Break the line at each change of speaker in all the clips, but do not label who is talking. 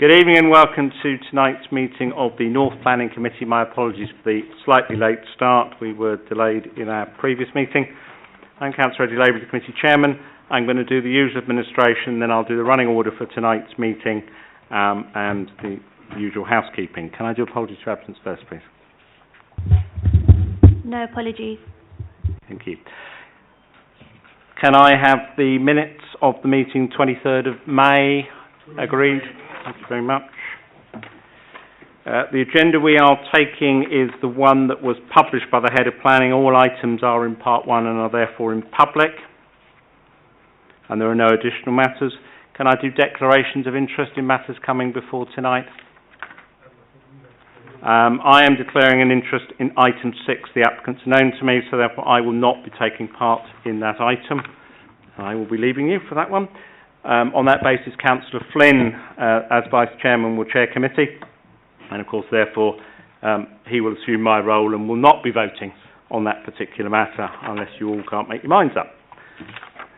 Good evening and welcome to tonight's meeting of the North Planning Committee. My apologies for the slightly late start. We were delayed in our previous meeting. I'm Councillor Eddie Labour, the Committee Chairman. I'm going to do the usual administration, then I'll do the running order for tonight's meeting and the usual housekeeping. Can I do apologies for absence first, please?
No apologies.
Thank you. Can I have the minutes of the meeting 23rd of May agreed? Thank you very much. The agenda we are taking is the one that was published by the Head of Planning. All items are in Part 1 and are therefore in public. And there are no additional matters. Can I do declarations of interest in matters coming before tonight? I am declaring an interest in item 6. The applicant's known to me, so therefore I will not be taking part in that item. I will be leaving you for that one. On that basis, Councillor Flynn, as Vice Chairman, will chair committee, and of course, therefore, he will assume my role and will not be voting on that particular matter unless you all can't make your minds up,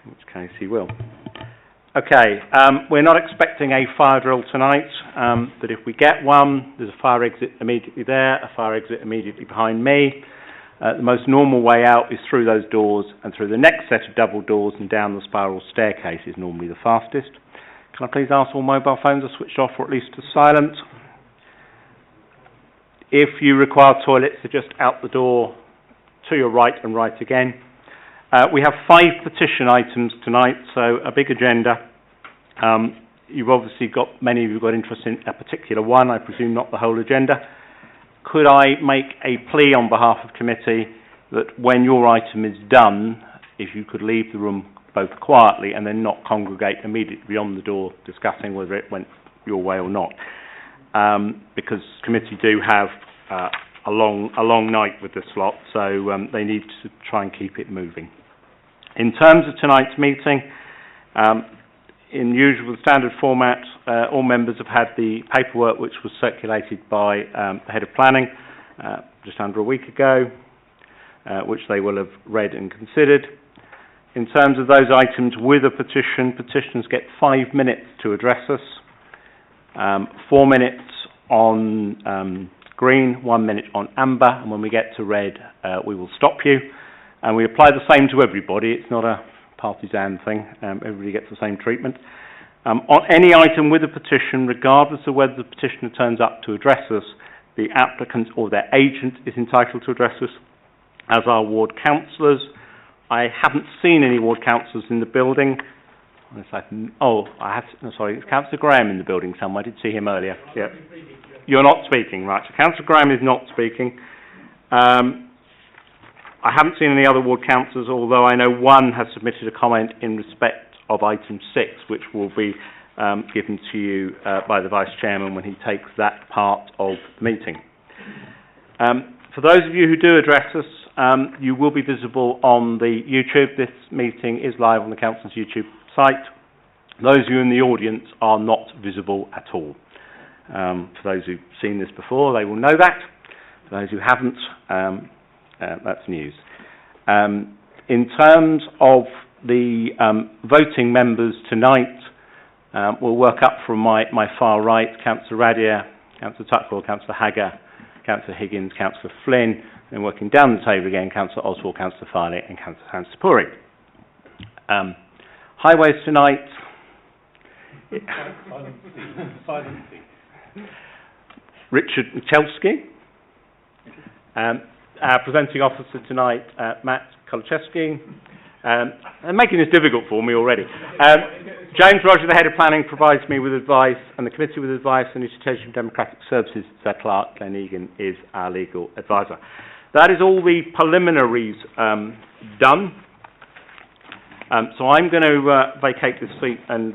in which case he will. Okay, we're not expecting a fire drill tonight, but if we get one, there's a fire exit immediately there, a fire exit immediately behind me. The most normal way out is through those doors and through the next set of double doors and down the spiral staircase is normally the fastest. Can I please ask all mobile phones are switched off or at least to silent? If you require toilets, they're just out the door to your right and right again. We have 5 petition items tonight, so a big agenda. You've obviously got, many of you got interest in a particular one, I presume not the whole agenda. Could I make a plea on behalf of committee that when your item is done, if you could leave the room both quietly and then not congregate immediately beyond the door discussing whether it went your way or not. Because committee do have a long night with the slot, so they need to try and keep it moving. In terms of tonight's meeting, in usual standard format, all members have had the paperwork which was circulated by the Head of Planning just under a week ago, which they will have read and considered. In terms of those items with a petition, petitioners get 5 minutes to address us, 4 minutes on green, 1 minute on amber, and when we get to red, we will stop you. And we apply the same to everybody. It's not a partisan thing. Everybody gets the same treatment. On any item with a petition, regardless of whether the petitioner turns up to address us, the applicant or their agent is entitled to address us, as are ward councillors. I haven't seen any ward councillors in the building. Sorry, it's Councillor Graham in the building somewhere. I did see him earlier. Yeah. You're not speaking, right. So Councillor Graham is not speaking. I haven't seen any other ward councillors, although I know one has submitted a comment in respect of item 6, which will be given to you by the Vice Chairman when he takes that part of the meeting. For those of you who do address us, you will be visible on the YouTube. This meeting is live on the Council's YouTube site. Those of you in the audience are not visible at all. For those who've seen this before, they will know that. For those who haven't, that's news. In terms of the voting members tonight, we'll work up from my far right, Councillor Radia, Councillor Tuckwell, Councillor Hagger, Councillor Higgins, Councillor Flynn, and working down the table again, Councillor Oswald, Councillor Farley and Councillor Hansapuri. Highways tonight. Richard Michalski. Our presenting officer tonight, Matt Koloszewski. They're making this difficult for me already. James Roger, the Head of Planning, provides me with advice, and the committee with advice, and Institution of Democratic Services, Sir Clark Glen Egan, is our legal advisor. That is all the preliminaries done. So I'm going to vacate this seat and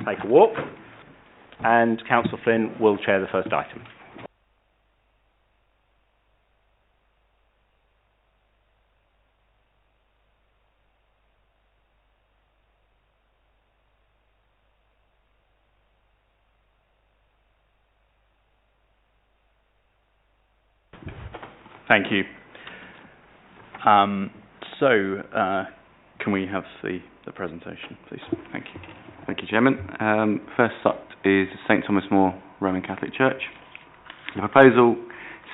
take a walk, and Councillor Flynn will chair the first item.
Thank you. Can we have the presentation, please? Thank you.
Thank you, Chairman. First up is St Thomas More
Roman Catholic Church. The proposal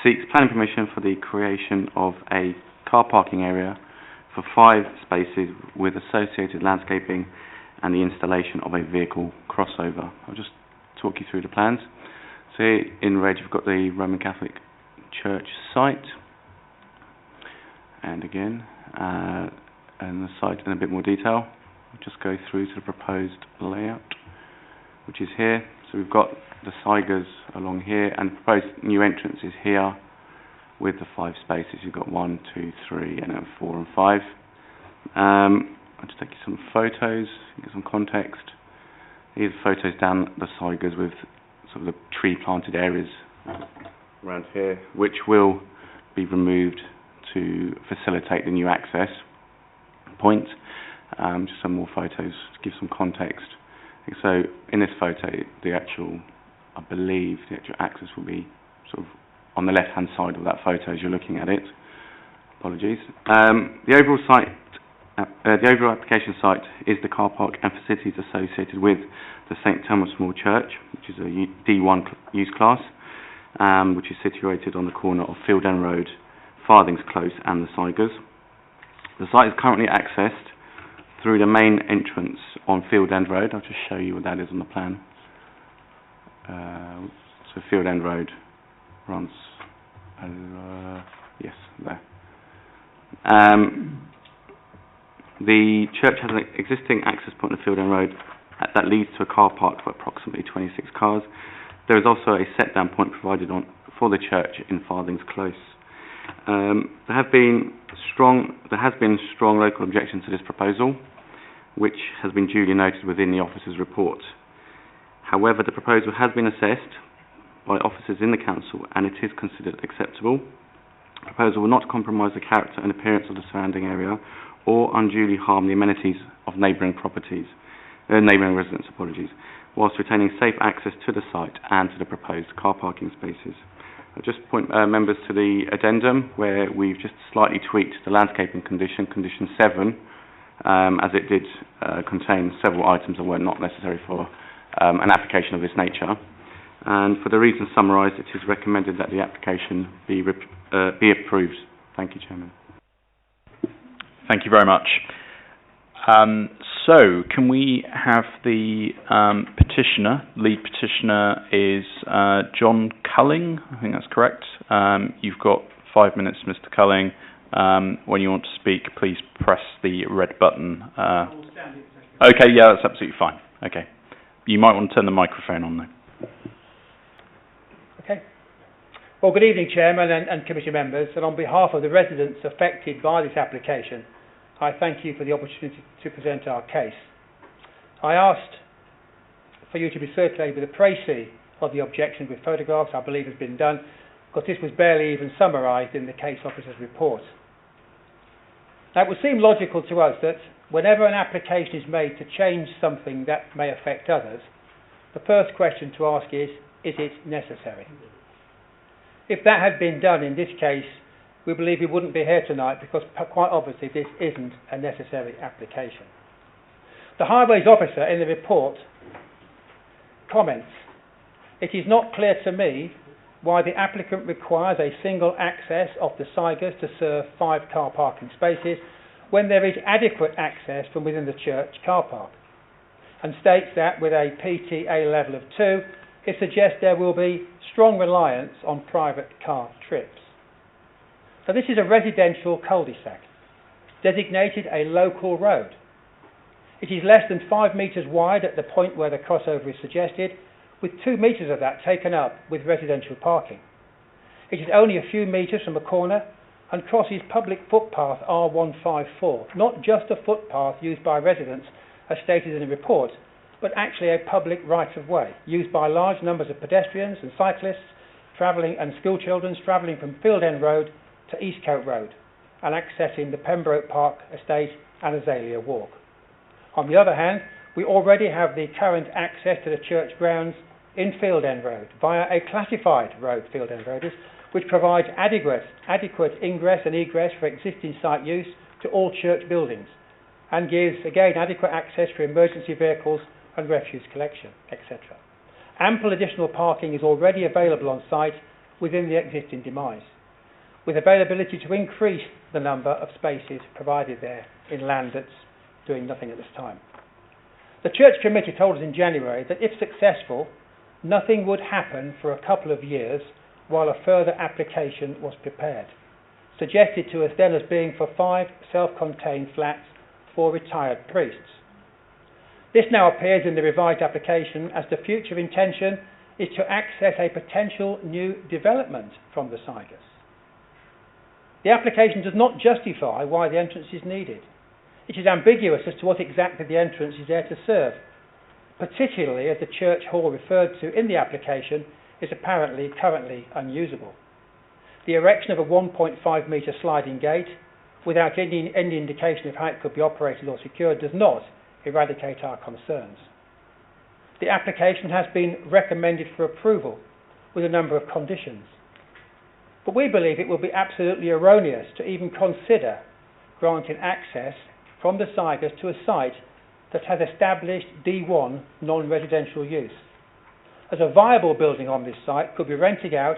seeks planning permission for the creation of a car parking area for 5 spaces with associated landscaping and the installation of a vehicle crossover. I'll just talk you through the plans. So here in red you've got the Roman Catholic Church site, and again and the site in a bit more detail. I'll just go through to the proposed layout, which is here. So we've got the Cygers along here, and the proposed new entrance is here with the 5 spaces. You've got 1, 2, 3, and then 4 and 5. I'll just take you some photos, get some context. Here's photos down the Cygers with sort of the tree planted areas around here, which will be removed to facilitate the new access point. Just some more photos to give some context. So in this photo, I believe the actual access will be sort of on the left-hand side of that photo as you're looking at it. Apologies. The overall application site is the car park and facilities associated with the St Thomas More Church, which is a D1 use class, which is situated on the corner of Field End Road, Farthings Close and the Cygers. The site is currently accessed through the main entrance on Field End Road. I'll just show you what that is on the plan. So Field End Road runs, yes, there. The church has an existing access point on Field End Road that leads to a car park for approximately 26 cars. There is also a set-down point provided for the church in Farthings Close. There has been strong local objection to this proposal, which has been duly noted within the officer's report. However, the proposal has been assessed by officers in the council and it is considered acceptable. The proposal will not compromise the character and appearance of the surrounding area or unduly harm the amenities of neighbouring residents, whilst retaining safe access to the site and to the proposed car parking spaces. I'll just point members to the addendum where we've just slightly tweaked the landscaping condition 7, as it did contain several items that were not necessary for an application of this nature. And for the reasons summarised, it is recommended that the application be approved. Thank you, Chairman.
Thank you very much. So, can we have the petitioner? Lead petitioner is John Culling, I think that's correct. You've got 5 minutes, Mr. Culling. When you want to speak, please press the red button. Okay, yeah, that's absolutely fine. Okay. You might want to turn the microphone on though.
Okay. Well, good evening, Chairman and Committee members. And on behalf of the residents affected by this application, I thank you for the opportunity to present our case. I asked for you to be circulated with a précis of the objection with photographs. I believe has been done, because this was barely even summarised in the case officer's report. Now, it would seem logical to us that whenever an application is made to change something that may affect others, the first question to ask is it necessary? If that had been done in this case, we believe we wouldn't be here tonight, because quite obviously this isn't a necessary application. The Highways Officer in the report comments, "It is not clear to me why the applicant requires a single access of the Cygers to serve 5 car parking spaces when there is adequate access from within the church car park," and states that with a PTA level of 2, it suggests there will be strong reliance on private car trips. So this is a residential cul-de-sac, designated a local road. It is less than 5 metres wide at the point where the crossover is suggested, with 2 metres of that taken up with residential parking. It is only a few metres from a corner and crosses public footpath R154, not just a footpath used by residents as stated in the report, but actually a public right-of-way used by large numbers of pedestrians and cyclists travelling and school children travelling from Field End Road to Eastcote Road and accessing the Pembroke Park Estate and Azalea Walk. On the other hand, we already have the current access to the church grounds in Field End Road via a classified road, Field End Road, which provides adequate ingress and egress for existing site use to all church buildings and gives, again, adequate access for emergency vehicles and refuse collection, etc. Ample additional parking is already available on site within the existing demise, with availability to increase the number of spaces provided there in land that's doing nothing at this time. The Church Committee told us in January that if successful, nothing would happen for a couple of years while a further application was prepared, suggested to us then as being for 5 self-contained flats for retired priests. This now appears in the revised application as the future intention is to access a potential new development from the Cygers. The application does not justify why the entrance is needed. It is ambiguous as to what exactly the entrance is there to serve, particularly as the church hall referred to in the application is apparently currently unusable. The erection of a 1.5 metre sliding gate, without any indication of how it could be operated or secured, does not eradicate our concerns. The application has been recommended for approval with a number of conditions, but we believe it will be absolutely erroneous to even consider granting access from the Cygers to a site that has established D1 non-residential use, as a viable building on this site could be rented out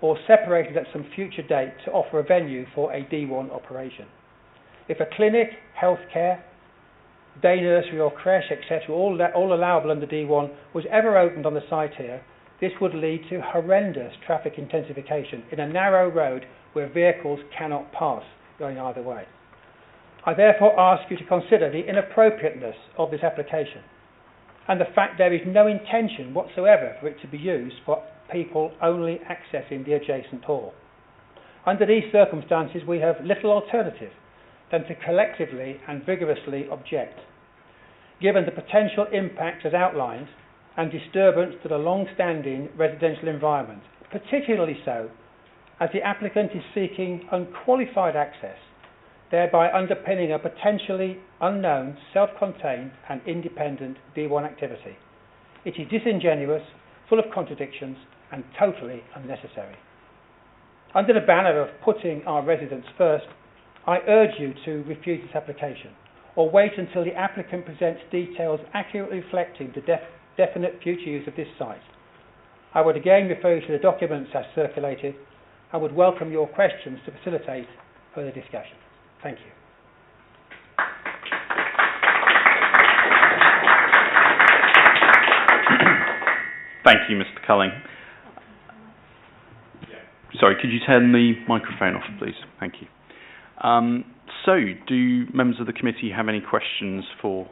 or separated at some future date to offer a venue for a D1 operation. If a clinic, healthcare, day nursery or creche, etc., all allowable under D1, was ever opened on the site here, this would lead to horrendous traffic intensification in a narrow road where vehicles cannot pass going either way. I therefore ask you to consider the inappropriateness of this application and the fact there is no intention whatsoever for it to be used for people only accessing the adjacent hall. Under these circumstances, we have little alternative than to collectively and vigorously object, given the potential impact as outlined and disturbance to the long-standing residential environment, particularly so as the applicant is seeking unqualified access, thereby underpinning a potentially unknown, self-contained and independent D1 activity. It is disingenuous, full of contradictions and totally unnecessary. Under the banner of putting our residents first, I urge you to refuse this application or wait until the applicant presents details accurately reflecting the definite future use of this site. I would again refer you to the documents as circulated and would welcome your questions to facilitate further discussion. Thank you.
Thank you, Mr. Culling. Sorry, could you turn the microphone off, please? Thank you. So, do members of the committee have any questions for...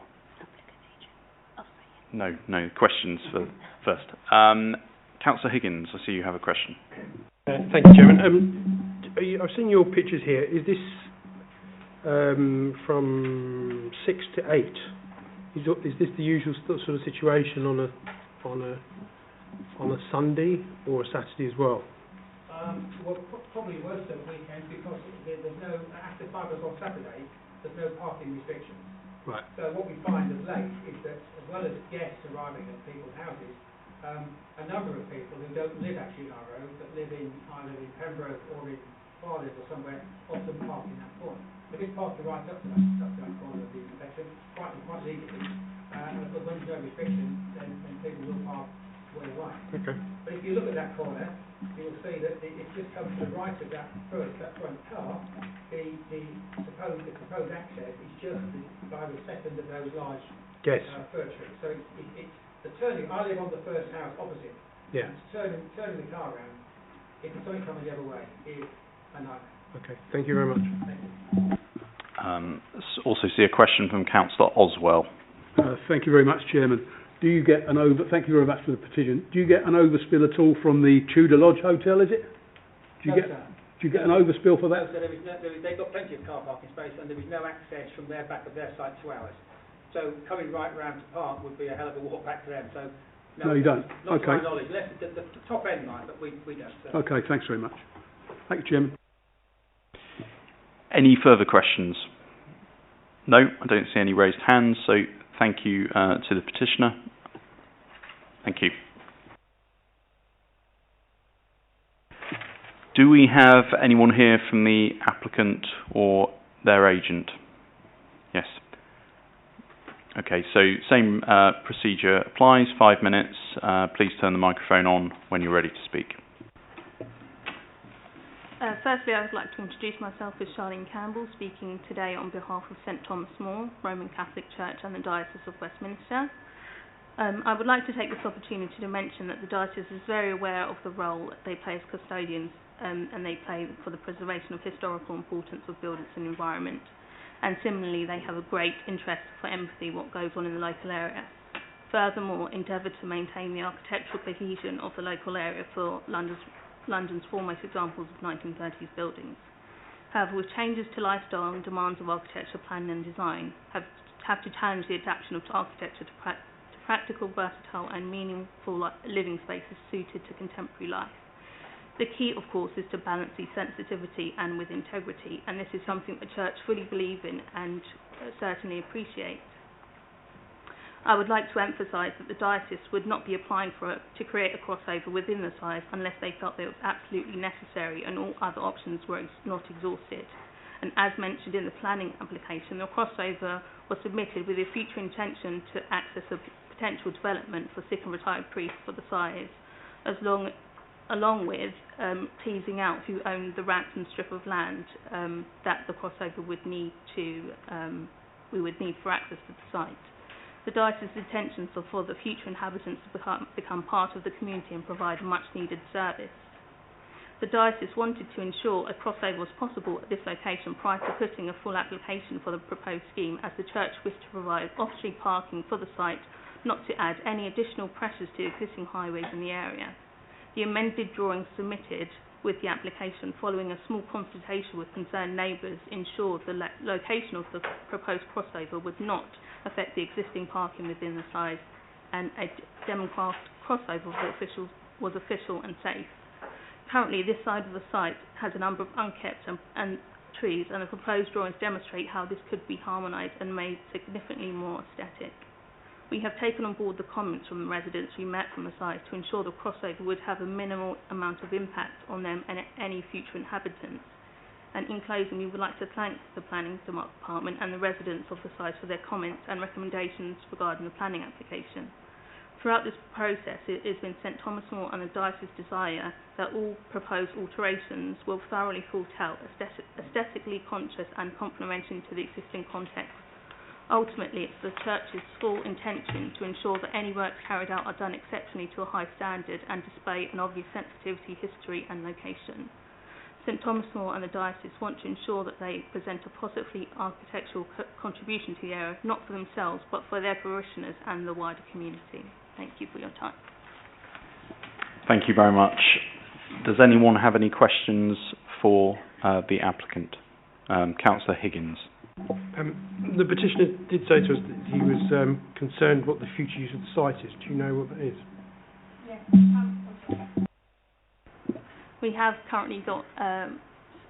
No questions for first. Councillor Higgins, I see you have a question.
Thank you, Chairman. I've seen your pictures here. Is this from 6 to 8? Is this the usual sort of situation on a Sunday or a Saturday as well?
Well, probably worse than weekends because there's no, after 5 o'clock Saturday, there's no parking restrictions.
Right.
So what we find of late is that as well as guests arriving at people's houses, a number of people who don't live actually in our road, but live in either in Pembroke or in Farleigh or somewhere, often park in that corner. But it's parking right up to that corner of the intersection, quite legally. But when there's no restriction, then people will park where they want.
Okay.
But if you look at that corner, you'll see that it just comes to the right of that front car. The proposed access is just by the second of those large fir trees. So it's the turning. I live on the first house opposite.
Yeah.
Turning the car around, if there's something coming the other way, is a nightmare.
Okay. Thank you very much.
Thank you.
Also see a question from Councillor Oswell.
Thank you very much, Chairman. Do you get an thank you very much for the petition. Do you get an overspill at all from the Tudor Lodge Hotel, is it? Do you get an overspill for that?
So they've got plenty of car parking space and there is no access from their back of their site to ours. So coming right round to park would be a hell of a walk back to them. So
no you don't?
Not
okay.
to my knowledge. The top end might, but we don't. So.
Okay, thanks very much. Thank you, Chairman.
Any further questions? No, I don't see any raised hands, so thank you to the petitioner. Thank you. Do we have anyone here from the applicant or their agent? Yes. Okay, so same procedure applies, 5 minutes. Please turn the microphone on when you're ready to speak.
Firstly, I would like to introduce myself as Charlene Campbell, speaking today on behalf of St Thomas More, Roman Catholic Church and the Diocese of Westminster. I would like to take this opportunity to mention that the Diocese is very aware of the role that they play as custodians and they play for the preservation of historical importance of buildings and environment. And similarly, they have a great interest for empathy what goes on in the local area. Furthermore, endeavour to maintain the architectural cohesion of the local area for London's foremost examples of 1930s buildings. However, with changes to lifestyle and demands of architecture, planning and design, have to challenge the adaptation of architecture to practical, versatile and meaningful living spaces suited to contemporary life. The key, of course, is to balance the sensitivity and with integrity, and this is something the Church fully believes in and certainly appreciates. I would like to emphasise that the Diocese would not be applying to create a crossover within the site unless they felt that it was absolutely necessary and all other options were not exhausted. And as mentioned in the planning application, the crossover was submitted with a future intention to access a potential development for sick and retired priests for the size, along with teasing out who owned the ransom strip of land that the crossover would need we would need for access to the site. The Diocese's intentions are for the future inhabitants to become part of the community and provide a much-needed service. The Diocese wanted to ensure a crossover was possible at this location prior to putting a full application for the proposed scheme, as the Church wished to provide off-street parking for the site, not to add any additional pressures to existing highways in the area. The amended drawings submitted with the application, following a small consultation with concerned neighbours, ensured the location of the proposed crossover would not affect the existing parking within the site, and a democratic crossover was official and safe. Currently, this side of the site has a number of unkept and trees, and the proposed drawings demonstrate how this could be harmonised and made significantly more aesthetic. We have taken on board the comments from the residents we met from the site to ensure the crossover would have a minimal amount of impact on them and any future inhabitants. And in closing, we would like to thank the Planning Department and the residents of the site for their comments and recommendations regarding the planning application. Throughout this process, it has been St Thomas More and the Diocese's desire that all proposed alterations will thoroughly thought out, aesthetically conscious and complementary to the existing context. Ultimately, it's the Church's full intention to ensure that any works carried out are done exceptionally to a high standard and display an obvious sensitivity, history and location. St Thomas More and the Diocese want to ensure that they present a positively architectural contribution to the area, not for themselves, but for their parishioners and the wider community. Thank you for your time.
Thank you very much. Does anyone have any questions for the applicant? Councillor Higgins.
The petitioner did say to us that he was concerned what the future use of the site is. Do you know what that is?
Yes. We have currently got,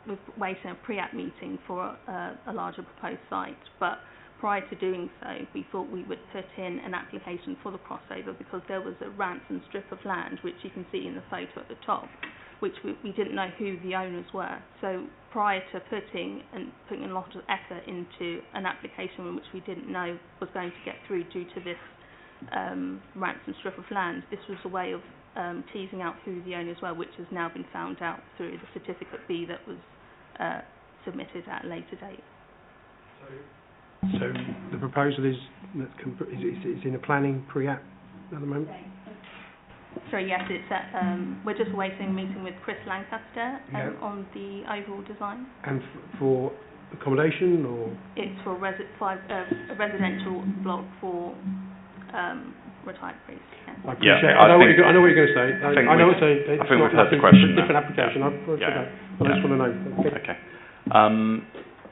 we're waiting a pre-app meeting for a larger proposed site, but prior to doing so, we thought we would put in an application for the crossover because there was a ransom strip of land, which you can see in the photo at the top, which we didn't know who the owners were. So prior to putting a lot of effort into an application which we didn't know was going to get through due to this ransom strip of land, this was a way of teasing out who the owners were, which has now been found out through the Certificate B that was submitted at a later date.
So the proposal is in a planning pre-app at the moment?
Sorry, yes, it's at, we're just awaiting a meeting with Chris Lancaster on the overall design.
And for accommodation, or?
It's for a residential block for retired priests. Yes.
I appreciate. I know what you're going to say. I know
I think we've heard the question.
Different application. I just want to know.
Okay.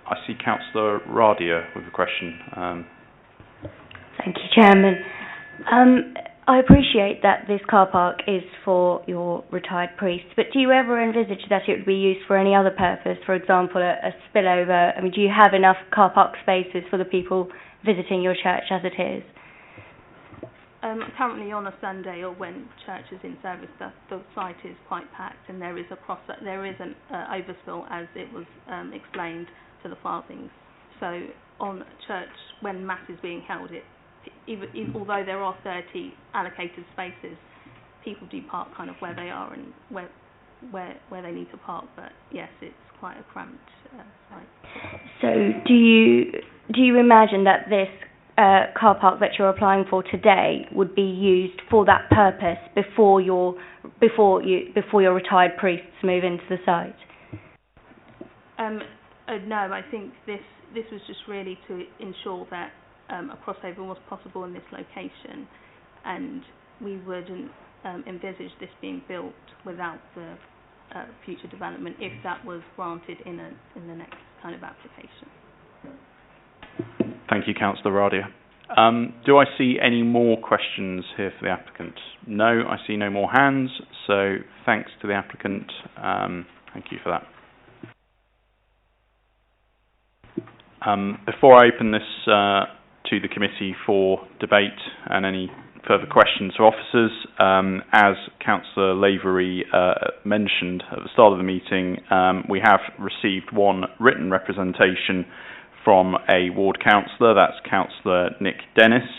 I see Councillor Radia with a question.
Thank you, Chairman. I appreciate that this car park is for your retired priests, but do you ever envisage that it would be used for any other purpose, for example, a spillover? I mean, do you have enough car park spaces for the people visiting your church as it is?
Currently on a Sunday or when church is in service, the site is quite packed, and there is an overspill, as it was explained to the farthings. So on church, when mass is being held, although there are 30 allocated spaces, people do park kind of where they are and where they need to park. But yes, it's quite a cramped site.
So do you imagine that this car park that you're applying for today would be used for that purpose before your retired priests move into the site?
No, I think this was just really to ensure that a crossover was possible in this location, and we wouldn't envisage this being built without the future development if that was granted in the next kind of application.
Thank you, Councillor Radia. Do I see any more questions here for the applicant? No, I see no more hands, so thanks to the applicant. Thank you for that. Before I open this to the committee for debate and any further questions for officers, as Councillor Lavery mentioned at the start of the meeting, we have received one written representation from a ward councillor, that's Councillor Nick Dennis,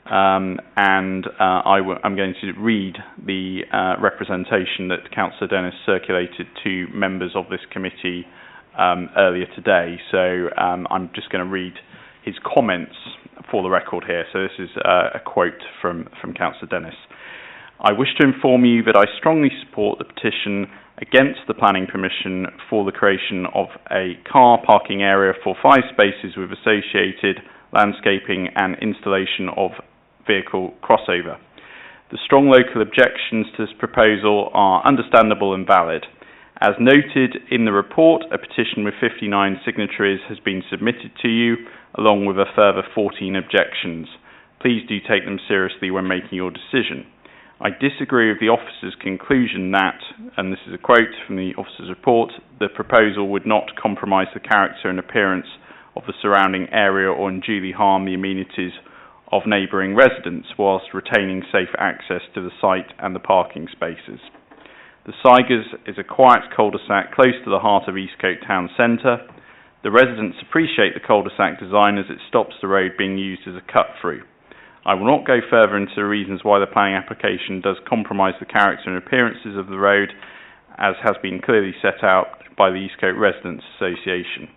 and I'm going to read the representation that Councillor Dennis circulated to members of this committee earlier today. So I'm just going to read his comments for the record here. So this is a quote from Councillor Dennis. I wish to inform you that I strongly support the petition against the planning permission for the creation of a car parking area for 5 spaces with associated landscaping and installation of vehicle crossover. The strong local objections to this proposal are understandable and valid. As noted in the report, a petition with 59 signatories has been submitted to you, along with a further 14 objections. Please do take them seriously when making your decision. I disagree with the officer's conclusion that, and this is a quote from the officer's report, the proposal would not compromise the character and appearance of the surrounding area or unduly harm the amenities of neighbouring residents whilst retaining safe access to the site and the parking spaces. The Cygers is a quiet cul-de-sac close to the heart of Eastcote town centre. The residents appreciate the cul-de-sac design as it stops the road being used as a cut-through. I will not go further into the reasons why the planning application does compromise the character and appearances of the road, as has been clearly set out by the Eastcote Residents Association.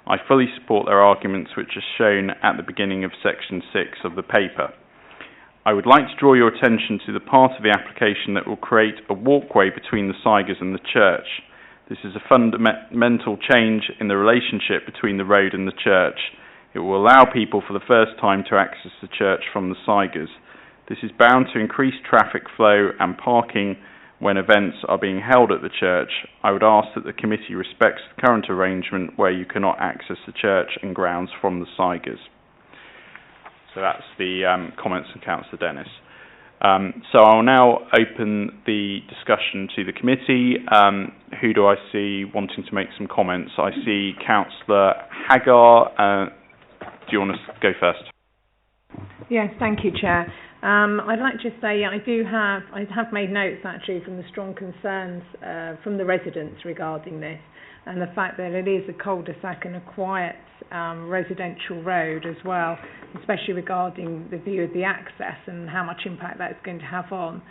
I fully support their arguments which are shown at the beginning of section 6 of the paper. I would like to draw your attention to the part of the application that will create a walkway between the Cygers and the church. This is a fundamental change in the relationship between the road and the church. It will allow people for the first time to access the church from the Cygers. This is bound to increase traffic flow and parking when events are being held at the church. I would ask that the committee respects the current arrangement where you cannot access the church and grounds from the Cygers. So that's the comments from Councillor Dennis. So I'll now open the discussion to the committee. Who do I see wanting to make some comments? I see Councillor Hagar. Do you want to go first?
Yes, thank you, Chair. I'd like to say I have made notes actually from the strong concerns from the residents regarding this, and the fact that it is a cul-de-sac and a quiet residential road as well, especially regarding the view of the access and how much impact that's going to have on.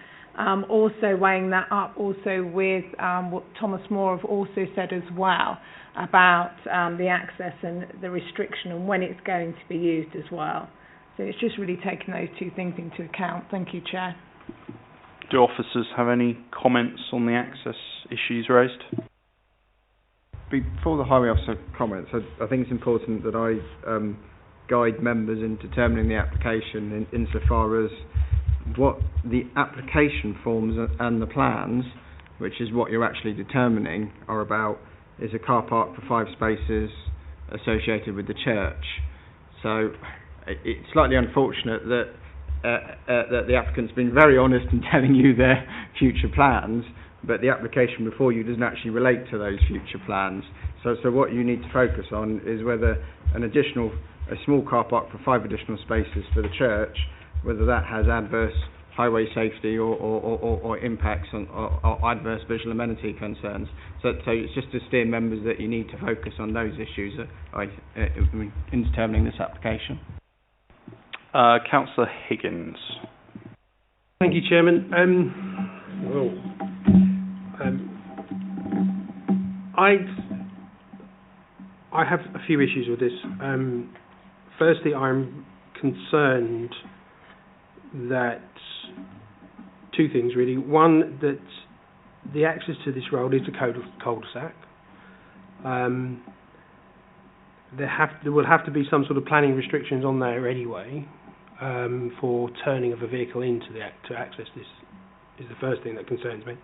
Also weighing that up also with what Thomas Moore have also said as well about the access and the restriction and when it's going to be used as well. So it's just really taking those two things into account. Thank you, Chair.
Do officers have any comments on the access issues raised?
Before the highway officer comments, I think it's important that I guide members in determining the application insofar as what the application forms and the plans, which is what you're actually determining, are about, is a car park for 5 spaces associated with the church. So it's slightly unfortunate that that the applicant's been very honest in telling you their future plans, but the application before you doesn't actually relate to those future plans. So what you need to focus on is whether a small car park for 5 additional spaces for the church, whether that has adverse highway safety or impacts on or adverse visual amenity concerns. So it's just to steer members that you need to focus on those issues in determining this application.
Councillor Higgins.
Thank you, Chairman. I have a few issues with this. Firstly, I'm concerned that two things really. One, that the access to this road is a cul-de-sac. There will have to be some sort of planning restrictions on there anyway for turning of a vehicle into to access this. Is the first thing that concerns me,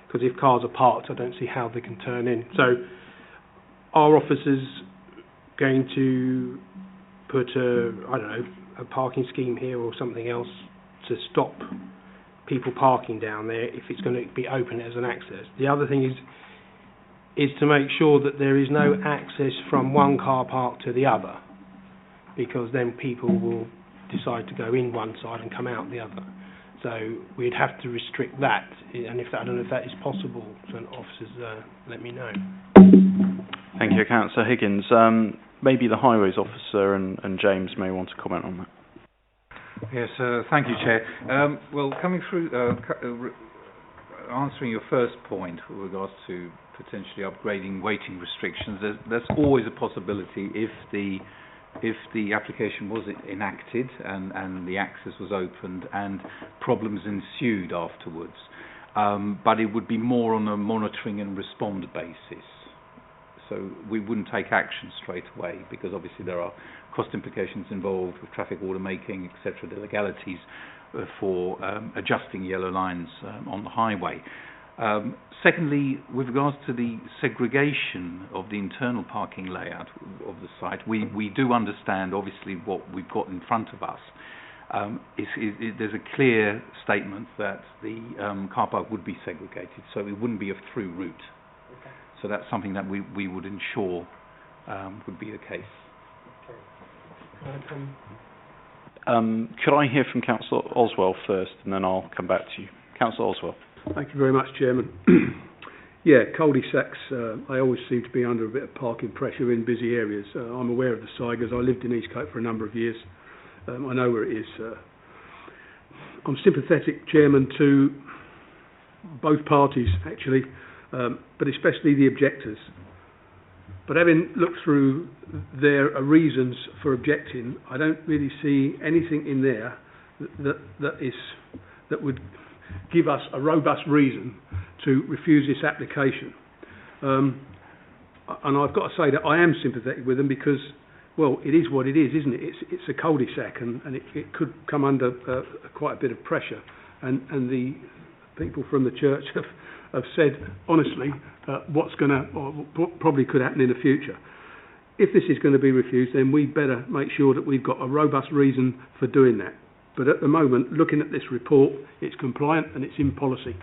because if cars are parked, I don't see how they can turn in. So, are officers going to put a parking scheme here or something else to stop people parking down there if it's going to be open as an access? The other thing is to make sure that there is no access from one car park to the other, because then people will decide to go in one side and come out the other. So we'd have to restrict that, and I don't know if that is possible. So officers, let me know.
Thank you, Councillor Higgins. Maybe the Highways Officer and James may want to comment on that.
Yes, thank you, Chair. Well, coming through, answering your first point with regards to potentially upgrading waiting restrictions, there's always a possibility if the application was enacted and the access was opened and problems ensued afterwards. But it would be more on a monitoring and respond basis. So we wouldn't take action straight away, because obviously there are cost implications involved with traffic order making, etc., the legalities for adjusting yellow lines on the highway. Secondly, with regards to the segregation of the internal parking layout of the site, we do understand obviously what we've got in front of us. There's a clear statement that the car park would be segregated, so it wouldn't be a through route.
Okay.
So that's something that we would ensure would be the case.
Okay.
Could I hear from Councillor Oswell first, and then I'll come back to you. Councillor Oswell.
Thank you very much, Chairman. Yeah, cul-de-sacs, I always seem to be under a bit of parking pressure in busy areas. I'm aware of the Cygers. I lived in Eastcote for a number of years. I know where it is. I'm sympathetic, Chairman, to both parties, actually, but especially the objectors. But having looked through their reasons for objecting, I don't really see anything in there that would give us a robust reason to refuse this application. And I've got to say that I am sympathetic with them because, well, it is what it is, isn't it? It's a cul-de-sac, and it could come under quite a bit of pressure. And the people from the church have said, honestly, what's going to, or what probably could happen in the future. If this is going to be refused, then we better make sure that we've got a robust reason for doing that. But at the moment, looking at this report, it's compliant and it's in policy.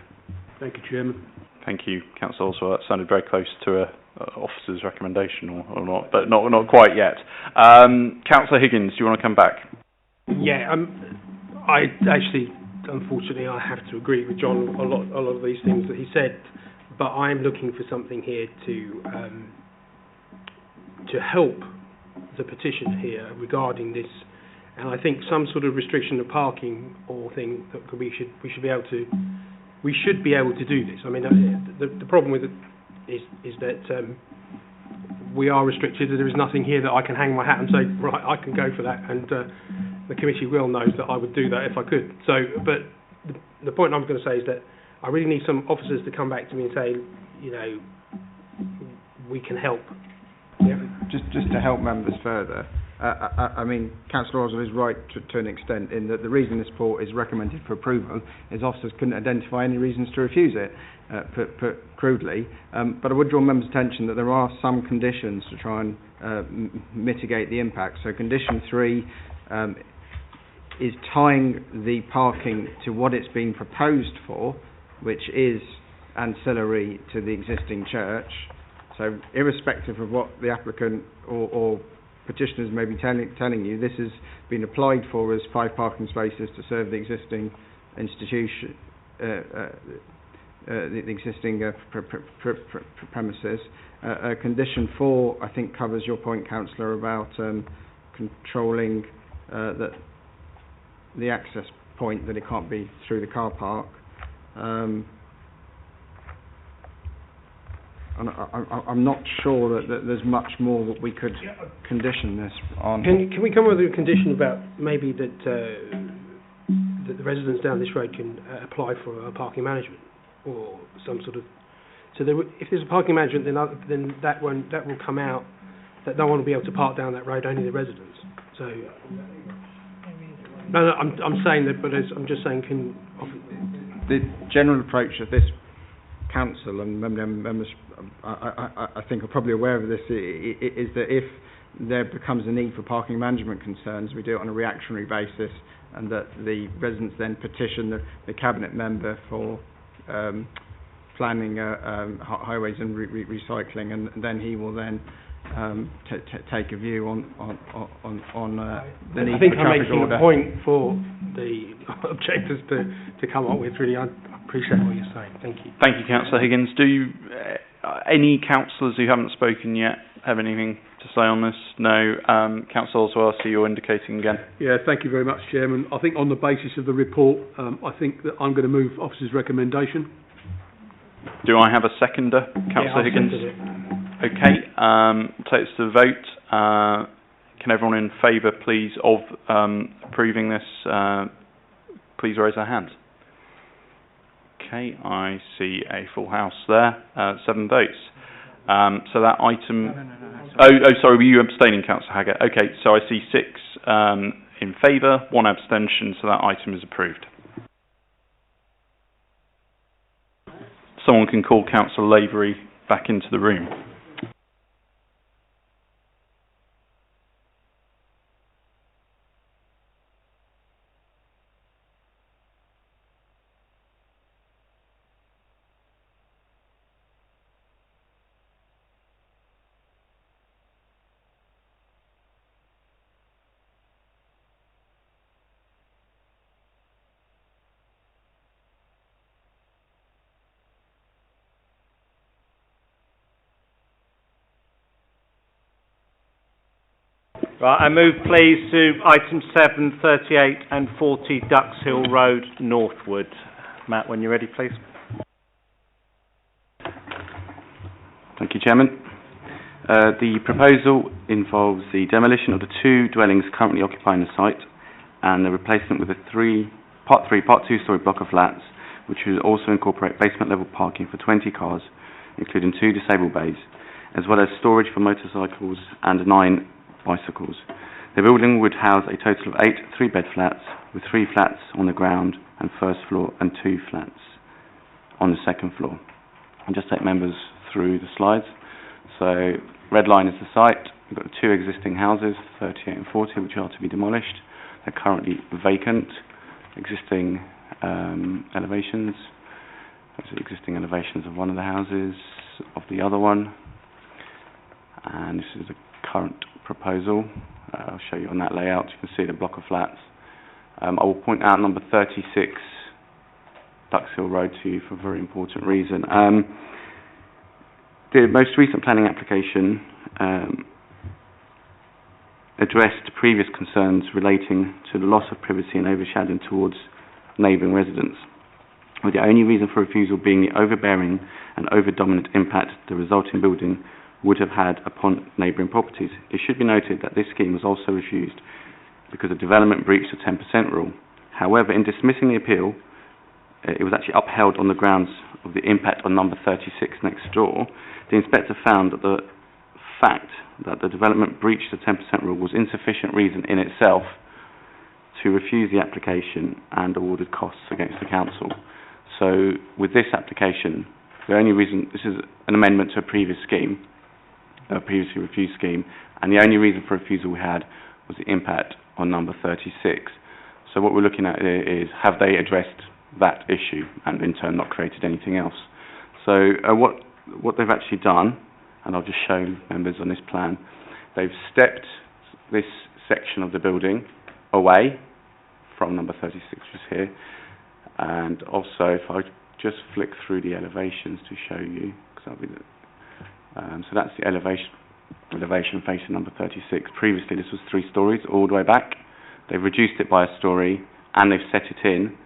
Thank you, Chairman.
Thank you, Councillor Oswell. That sounded very close to an officer's recommendation, or not, but not quite yet. Councillor Higgins, do you want to come back?
Yeah, I actually, unfortunately, I have to agree with John on a lot of these things that he said, but I am looking for something here to help the petition here regarding this. And I think some sort of restriction of parking or thing that we should be able to do this. I mean, the problem with it is that we are restricted. There is nothing here that I can hang my hat and say, right, I can go for that, and the committee will know that I would do that if I could. So, but the point I'm going to say is that I really need some officers to come back to me and say, you know, we can help. Yeah.
Just to help members further. I mean, Councillor Oswald is right to an extent in that the reason this report is recommended for approval is officers couldn't identify any reasons to refuse it, put crudely. But I would draw members' attention that there are some conditions to try and mitigate the impact. So condition 3 is tying the parking to what it's being proposed for, which is ancillary to the existing church. So irrespective of what the applicant or petitioners may be telling you, this has been applied for as 5 parking spaces to serve the existing institution, the existing premises. Condition 4, I think, covers your point, Councillor, about controlling that the access point, that it can't be through the car park. And I'm not sure that there's much more that we could condition this on.
Can we come up with a condition about maybe that the residents down this road can apply for a parking management or some sort of... So if there's a parking management, then that will come out, that no one will be able to park down that road, only the residents. So... No, I'm saying that, but I'm just saying
the general approach of this council, and members I think are probably aware of this, is that if there becomes a need for parking management concerns, we do it on a reactionary basis, and that the residents then petition the cabinet member for planning highways and recycling, and then he will then take a view on the need for traffic order.
I think I'm making a point for the objectors to come up with. Really, I appreciate what you're saying. Thank you.
Thank you, Councillor Higgins. Do any councillors who haven't spoken yet have anything to say on this? No. Councillor Oswell, I see you're indicating again.
Yeah, thank you very much, Chairman. I think on the basis of the report, I think that I'm going to move officer's recommendation. Do I have a seconder, Councillor Higgins? Okay, take this to the vote. Can everyone in favour, please, of approving this, please raise their hands. Okay, I see a full house there, 7 votes. So that item... Oh, sorry, were you abstaining, Councillor Haggart? Okay, so I see 6 in favour, 1 abstention, so that item is approved. Someone can call Councillor Lavery back into the room.
Right, I move please to items 7, 38 and 40 Ducks Hill Road, Northward. Matt, when you're ready, please.
Thank you, Chairman. The proposal involves the demolition of the 2 dwellings currently occupying the site and the replacement with a Part 2-storey block of flats, which will also incorporate basement level parking for 20 cars, including 2 disabled bays, as well as storage for motorcycles and 9 bicycles. The building would house a total of 8 3-bed flats, with 3 flats on the ground and first floor and 2 flats on the second floor. I'll just take members through the slides. So, red line is the site. We've got 2 existing houses, 38 and 40, which are to be demolished. They're currently vacant. Existing elevations. Those are existing elevations of one of the houses, of the other one. And this is the current proposal. I'll show you on that layout. You can see the block of flats. I will point out number 36 Ducks Hill Road to you for a very important reason. The most recent planning application addressed previous concerns relating to the loss of privacy and overshadowing towards neighbouring residents, with the only reason for refusal being the overbearing and over-dominant impact the resulting building would have had upon neighbouring properties. It should be noted that this scheme was also refused because the development breached the 10% rule. However, in dismissing the appeal, it was actually upheld on the grounds of the impact on number 36 next door. The inspector found that the fact that the development breached the 10% rule was insufficient reason in itself to refuse the application and awarded costs against the council. So with this application, the only reason, this is an amendment to a previous scheme, a previously refused scheme, and the only reason for refusal we had was the impact on number 36. So what we're looking at here is, have they addressed that issue and in turn not created anything else? So what they've actually done, and I'll just show members on this plan, they've stepped this section of the building away from number 36, which is here, and also if I just flick through the elevations to show you, because that'll be the, so that's the elevation facing number 36. Previously this was 3 stories all the way back. They've reduced it by a story and they've set it in,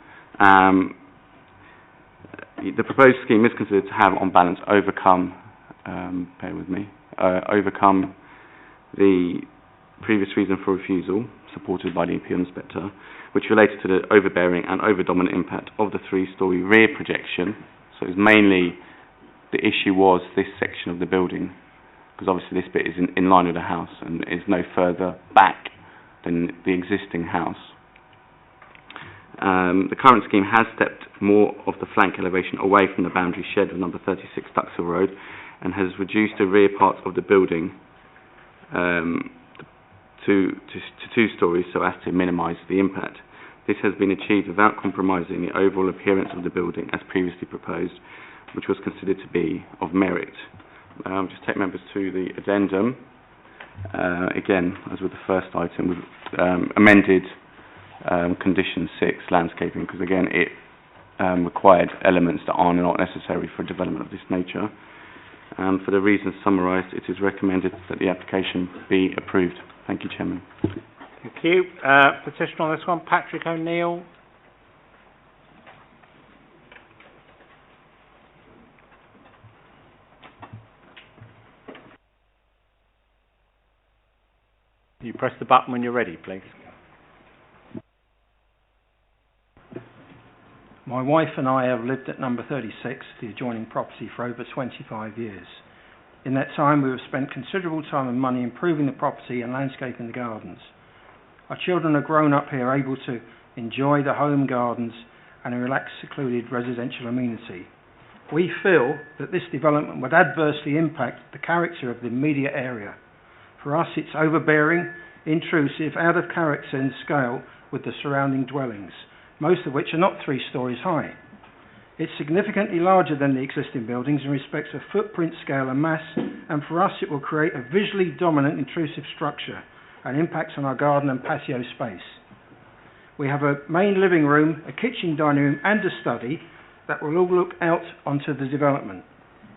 the proposed scheme is considered to have, on balance, overcome the previous reason for refusal, supported by the appeal inspector, which related to the overbearing and overdominant impact of the three-storey rear projection. So it was mainly, the issue was this section of the building, because obviously this bit is in line with the house and is no further back than the existing house. The current scheme has stepped more of the flank elevation away from the boundary shed of number 36 Duxhill Road and has reduced the rear parts of the building to 2 stories so as to minimise the impact. This has been achieved without compromising the overall appearance of the building as previously proposed, which was considered to be of merit. Just take members to the addendum. Again, as with the first item, we've amended condition 6, landscaping, because again it required elements that are not necessary for development of this nature. For the reasons summarised, it is recommended that the application be approved. Thank you, Chairman.
Thank you. Petition on this one, Patrick O'Neill. You press the button when you're ready, please.
My wife and I have lived at number 36, the adjoining property, for over 25 years. In that time, we have spent considerable time and money improving the property and landscaping the gardens. Our children are grown up here, able to enjoy the home gardens and a relaxed, secluded residential amenity. We feel that this development would adversely impact the character of the immediate area. For us, it's overbearing, intrusive, out of character and scale with the surrounding dwellings, most of which are not 3 stories high. It's significantly larger than the existing buildings in respect of footprint, scale and mass, and for us it will create a visually dominant intrusive structure and impacts on our garden and patio space. We have a main living room, a kitchen, dining room and a study that will all look out onto the development.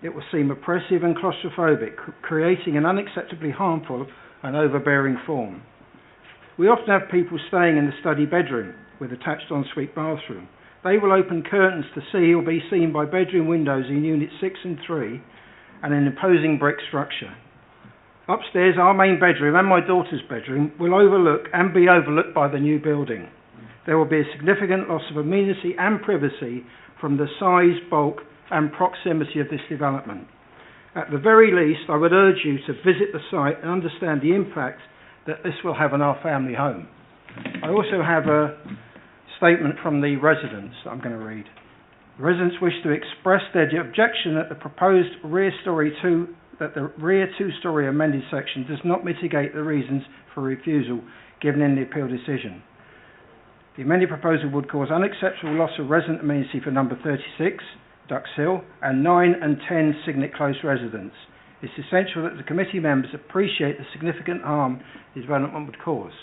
It will seem oppressive and claustrophobic, creating an unacceptably harmful and overbearing form. We often have people staying in the study bedroom with attached ensuite bathroom. They will open curtains to see or be seen by bedroom windows in units 6 and 3 and an imposing brick structure. Upstairs, our main bedroom and my daughter's bedroom will overlook and be overlooked by the new building. There will be a significant loss of amenity and privacy from the size, bulk and proximity of this development. At the very least, I would urge you to visit the site and understand the impact that this will have on our family home. I also have a statement from the residents that I'm going to read. The residents wish to express their objection that the proposed rear 2-storey amended section does not mitigate the reasons for refusal given in the appeal decision. The amended proposal would cause unacceptable loss of resident amenity for number 36, Duxhill, and 9 and 10 Signet Close residents. It's essential that the committee members appreciate the significant harm the development would cause.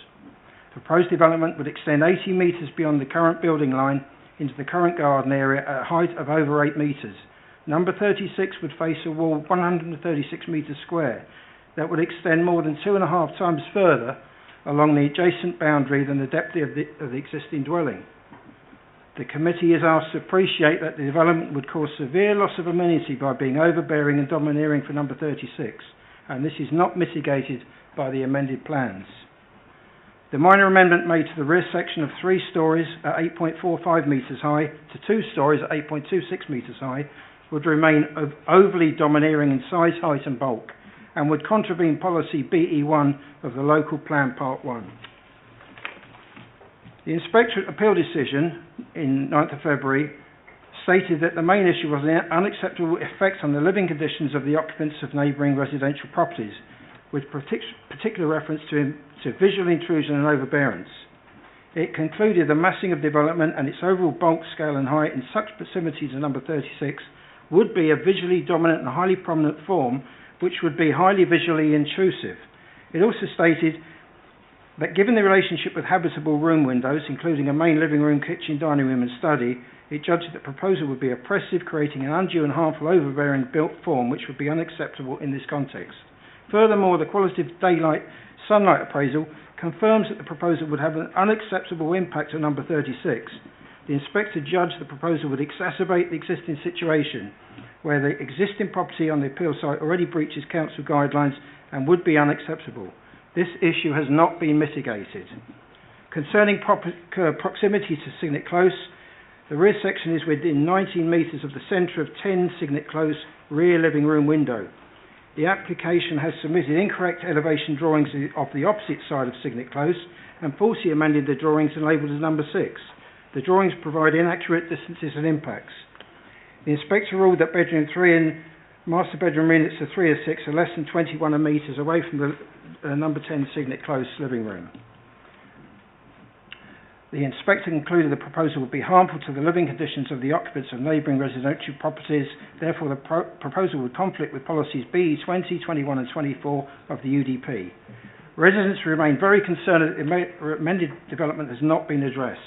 The proposed development would extend 80 metres beyond the current building line into the current garden area at a height of over 8 metres. Number 36 would face a wall 136 metres square that would extend more than 2.5 times further along the adjacent boundary than the depth of the existing dwelling. The committee is asked to appreciate that the development would cause severe loss of amenity by being overbearing and domineering for number 36, and this is not mitigated by the amended plans. The minor amendment made to the rear section of 3 stories at 8.45 metres high to 2 stories at 8.26 metres high would remain overly domineering in size, height and bulk, and would contravene policy BE1 of the local plan part 1. The inspectorate appeal decision in 9th of February stated that the main issue was the unacceptable effect on the living conditions of the occupants of neighbouring residential properties, with particular reference to visual intrusion and overbearance. It concluded the massing of development and its overall bulk, scale and height in such proximity to number 36 would be a visually dominant and highly prominent form which would be highly visually intrusive. It also stated that given the relationship with habitable room windows, including a main living room, kitchen, dining room and study, it judged that the proposal would be oppressive, creating an undue and harmful overbearing built form which would be unacceptable in this context. Furthermore, the qualitative daylight sunlight appraisal confirms that the proposal would have an unacceptable impact on number 36, the inspector judged the proposal would exacerbate the existing situation, where the existing property on the appeal site already breaches council guidelines and would be unacceptable. This issue has not been mitigated. Concerning proximity to Signet Close, the rear section is within 19 metres of the centre of 10 Signet Close rear living room window. The application has submitted incorrect elevation drawings of the opposite side of Signet Close and falsely amended the drawings and labelled as number 6. The drawings provide inaccurate distances and impacts. The inspector ruled that bedroom 3 and master bedroom units of 3 or 6 are less than 21 metres away from the number 10 Signet Close living room. The inspector concluded the proposal would be harmful to the living conditions of the occupants of neighbouring residential properties. Therefore, the proposal would conflict with policies B 20, 21 and 24 of the UDP. Residents remain very concerned that the amended development has not been addressed.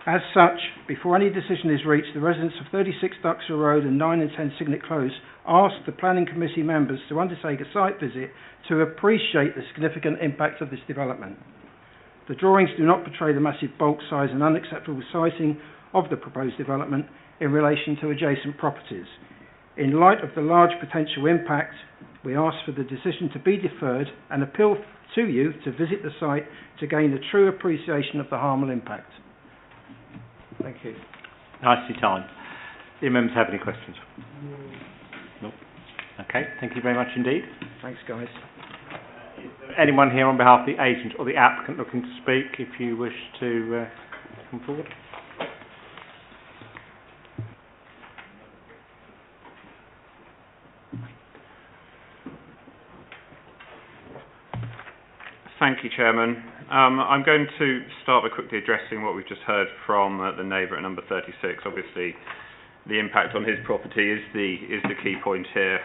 As such, before any decision is reached, the residents of 36 Duxhill Road and 9 and 10 Signet Close asked the planning committee members to undertake a site visit to appreciate the significant impact of this development. The drawings do not portray the massive bulk size and unacceptable siting of the proposed development in relation to adjacent properties. In light of the large potential impact, we ask for the decision to be deferred and appeal to you to visit the site to gain a true appreciation of the harmful impact. Thank you.
Nicely timed. Do members have any questions? No. Okay, thank you very much indeed.
Thanks, guys.
Anyone here on behalf of the agent or the applicant looking to speak, if you wish to come forward?
Thank you, Chairman. I'm going to start by quickly addressing what we've just heard from the neighbour at number 36. Obviously, the impact on his property is the key point here.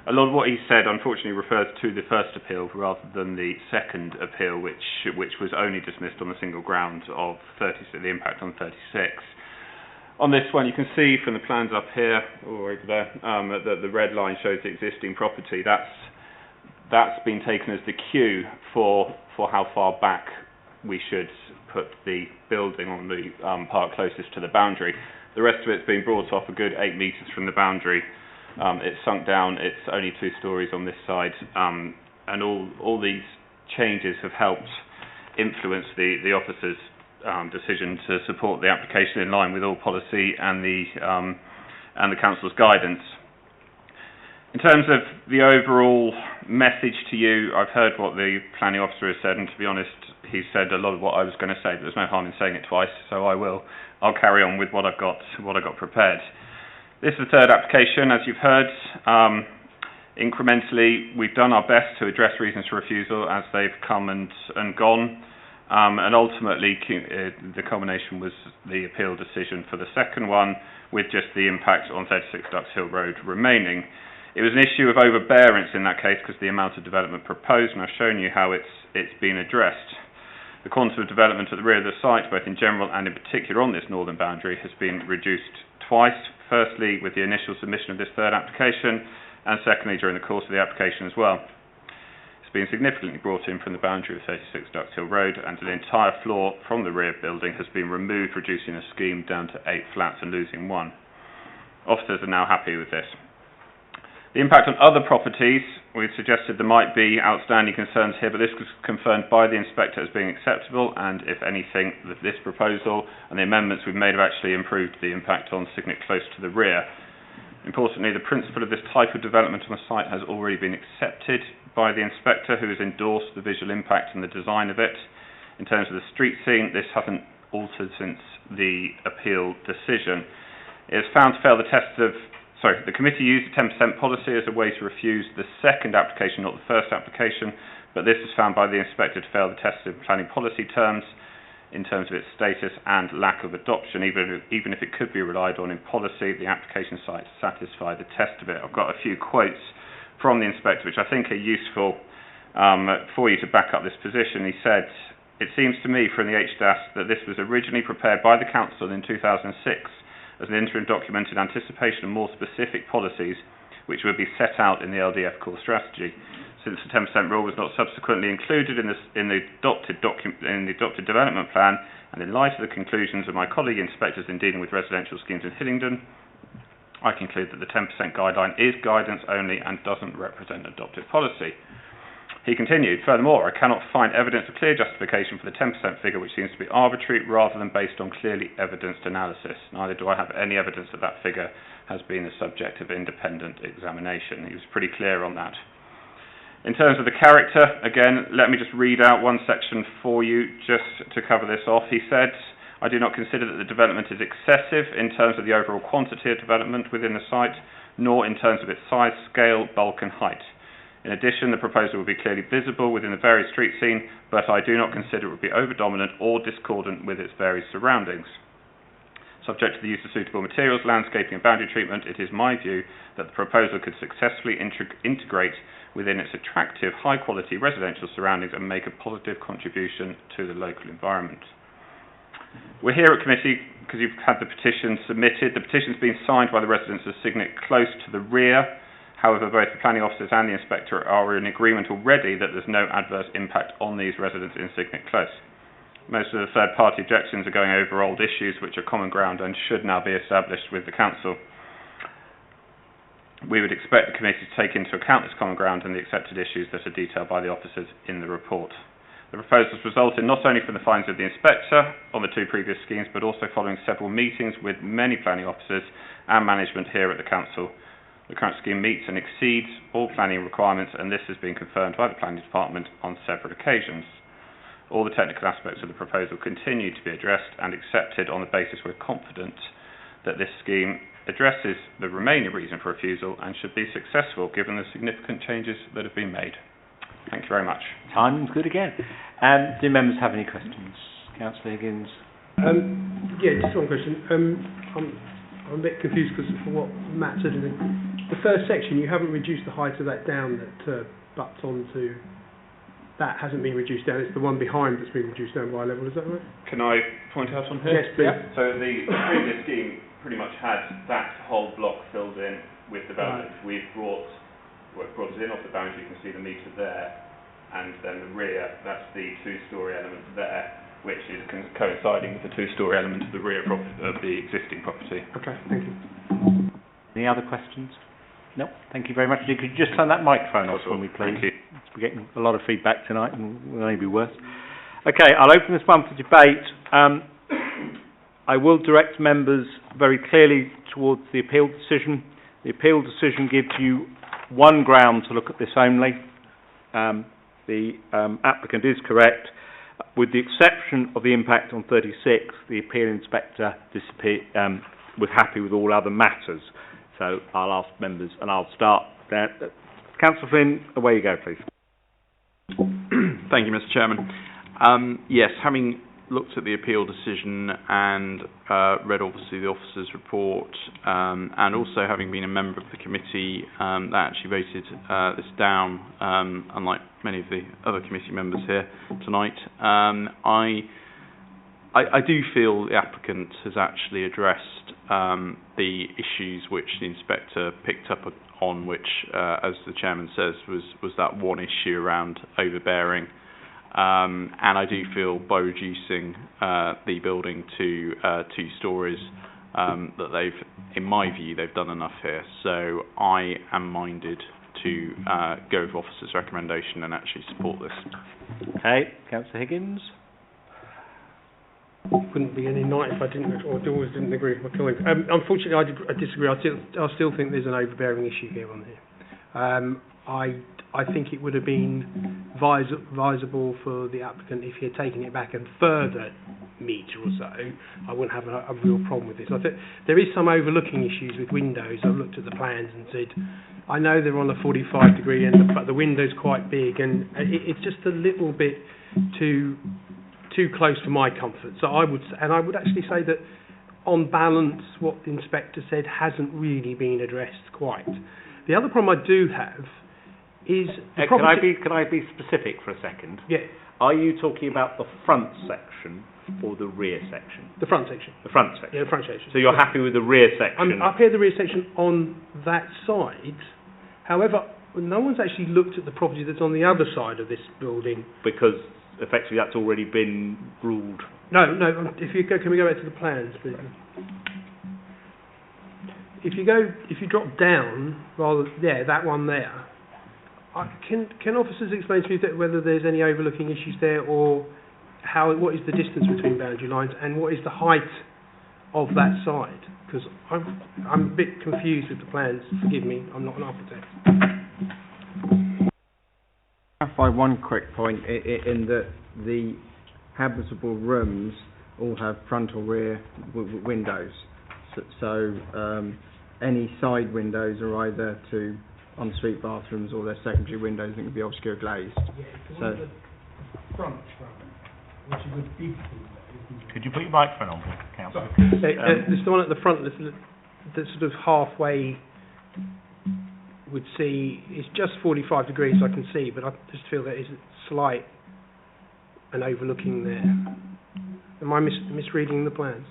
A lot of what he said, unfortunately, refers to the first appeal rather than the second appeal, which was only dismissed on the single ground of the impact on 36. On this one, you can see from the plans up here or over there that the red line shows the existing property. That's been taken as the cue for how far back we should put the building on the part closest to the boundary. The rest of it's been brought off a good 8 metres from the boundary. It's sunk down, it's only 2 stories on this side, and all these changes have helped influence the officer's decision to support the application in line with all policy and the council's guidance. In terms of the overall message to you, I've heard what the planning officer has said, and to be honest, he said a lot of what I was going to say, but there's no harm in saying it twice, so I'll carry on with what I've got prepared. This is the third application, as you've heard. Incrementally, we've done our best to address reasons for refusal as they've come and gone, and ultimately the culmination was the appeal decision for the second one, with just the impact on 36 Duxhill Road remaining. It was an issue of overbearance in that case because the amount of development proposed, and I've shown you how it's been addressed. The quantum of development at the rear of the site, both in general and in particular on this northern boundary, has been reduced twice. Firstly, with the initial submission of this third application, and secondly, during the course of the application as well. It's been significantly brought in from the boundary of 36 Duxhill Road, and an entire floor from the rear building has been removed, reducing the scheme down to 8 flats and losing 1. Officers are now happy with this. The impact on other properties, we've suggested there might be outstanding concerns here, but this was confirmed by the inspector as being acceptable, and if anything, this proposal and the amendments we've made have actually improved the impact on Signet Close to the rear. Importantly, the principle of this type of development on the site has already been accepted by the inspector, who has endorsed the visual impact and the design of it. In terms of the street scene, this hasn't altered since the appeal decision. It has found to fail the test of the committee used the 10% policy as a way to refuse the second application, not the first application, but this was found by the inspector to fail the test of planning policy terms in terms of its status and lack of adoption. Even if it could be relied on in policy, the application sites satisfy the test of it. I've got a few quotes from the inspector which I think are useful for you to back up this position. He said, "It seems to me from the HDAS that this was originally prepared by the council in 2006 as an interim document in anticipation of more specific policies which would be set out in the LDF core strategy. Since the 10% rule was not subsequently included in the adopted development plan, and in light of the conclusions of my colleague inspectors in dealing with residential schemes in Hillingdon, I conclude that the 10% guideline is guidance only and doesn't represent adopted policy. He continued, furthermore, I cannot find evidence of clear justification for the 10% figure, which seems to be arbitrary rather than based on clearly evidenced analysis. Neither do I have any evidence that that figure has been the subject of independent examination. He was pretty clear on that. In terms of the character, again, let me just read out one section for you just to cover this off. He said, I do not consider that the development is excessive in terms of the overall quantity of development within the site, nor in terms of its size, scale, bulk and height. In addition, the proposal will be clearly visible within the various street scene, but I do not consider it would be over-dominant or discordant with its various surroundings. Subject to the use of suitable materials, landscaping and boundary treatment, it is my view that the proposal could successfully integrate within its attractive, high-quality residential surroundings and make a positive contribution to the local environment. We're here at committee because you've had the petition submitted. The petition's been signed by the residents of Signet close to the rear. However, both the planning officers and the inspector are in agreement already that there's no adverse impact on these residents in Signet Close. Most of the third-party objections are going over old issues which are common ground and should now be established with the council. We would expect the committee to take into account this common ground and the accepted issues that are detailed by the officers in the report. The proposals resulted not only from the findings of the inspector on the two previous schemes, but also following several meetings with many planning officers and management here at the council. The current scheme meets and exceeds all planning requirements, and this has been confirmed by the planning department on several occasions. All the technical aspects of the proposal continue to be addressed and accepted on the basis we're confident that this scheme addresses the remaining reason for refusal and should be successful given the significant changes that have been made. Thank you very much.
Timing's good again. Do members have any questions? Councillor Higgins.
Yeah, just one question. I'm a bit confused because of what Matt said. The first section, you haven't reduced the height of that down that butts onto. That hasn't been reduced down. It's the one behind that's been reduced down by a level. Is that right?
Can I point out on here?
Yes, please.
Yeah. So the previous scheme pretty much had that whole block filled in with development. Right. We've brought it in off the boundary. You can see the metre there, and then the rear. That's the two-storey element there, which is coinciding with the two-storey element of the rear of the existing property.
Okay, thank you.
Any other questions? No, thank you very much. Could you just turn that microphone off for me, please?
Thank you.
We're getting a lot of feedback tonight, and will only be worse. Okay, I'll open this one for debate. I will direct members very clearly towards the appeal decision. The appeal decision gives you one ground to look at this only. The applicant is correct. With the exception of the impact on 36, the appeal inspector was happy with all other matters. So I'll ask members, and I'll start there. Councillor Flynn, away you go, please.
Thank you, Mr. Chairman. Yes, having looked at the appeal decision and read obviously the officer's report, and also having been a member of the committee that actually voted this down, unlike many of the other committee members here tonight, I do feel the applicant has actually addressed the issues which the inspector picked up on, which, as the chairman says, was that one issue around overbearing. And I do feel by reducing the building to 2 stories that they've, in my view, they've done enough here. So I am minded to go with officer's recommendation and actually support this.
Okay, Councillor Higgins.
Wouldn't be any night if I didn't, or always didn't agree with my colleague. Unfortunately, I disagree. I still think there's an overbearing issue here on here. I think it would have been advisable for the applicant if he had taken it back a further metre or so. I wouldn't have a real problem with this. I think there is some overlooking issues with windows. I've looked at the plans and said, I know they're on a 45 degree end, but the window's quite big, and it's just a little bit too close for my comfort. So I would actually say that on balance, what the inspector said hasn't really been addressed quite. The other problem I do have is
can I be specific for a second?
Yeah.
Are you talking about the front section or the rear section?
The front section.
The front section.
Yeah, the front section.
So you're happy with the rear section?
I'm up here the rear section on that side. However, Well, no one's actually looked at the property that's on the other side of this building.
Because effectively that's already been ruled.
No, if you go, can we go back to the plans, please? If you drop down, that one there, can officers explain to me whether there's any overlooking issues there, or what is the distance between boundary lines, and what is the height of that side? Because I'm a bit confused with the plans. Forgive me, I'm not an architect.
Clarify one quick point in that the habitable rooms all have front or rear windows. So any side windows are either to ensuite bathrooms or they're secondary windows that can be obscure glazed.
So front, which is a big window.
Could you put your microphone on, Councillor?
It's the one at the front that's sort of halfway. Would see it's just 45 degrees I can see, but I just feel there is a slight an overlooking there. Am I misreading the plans?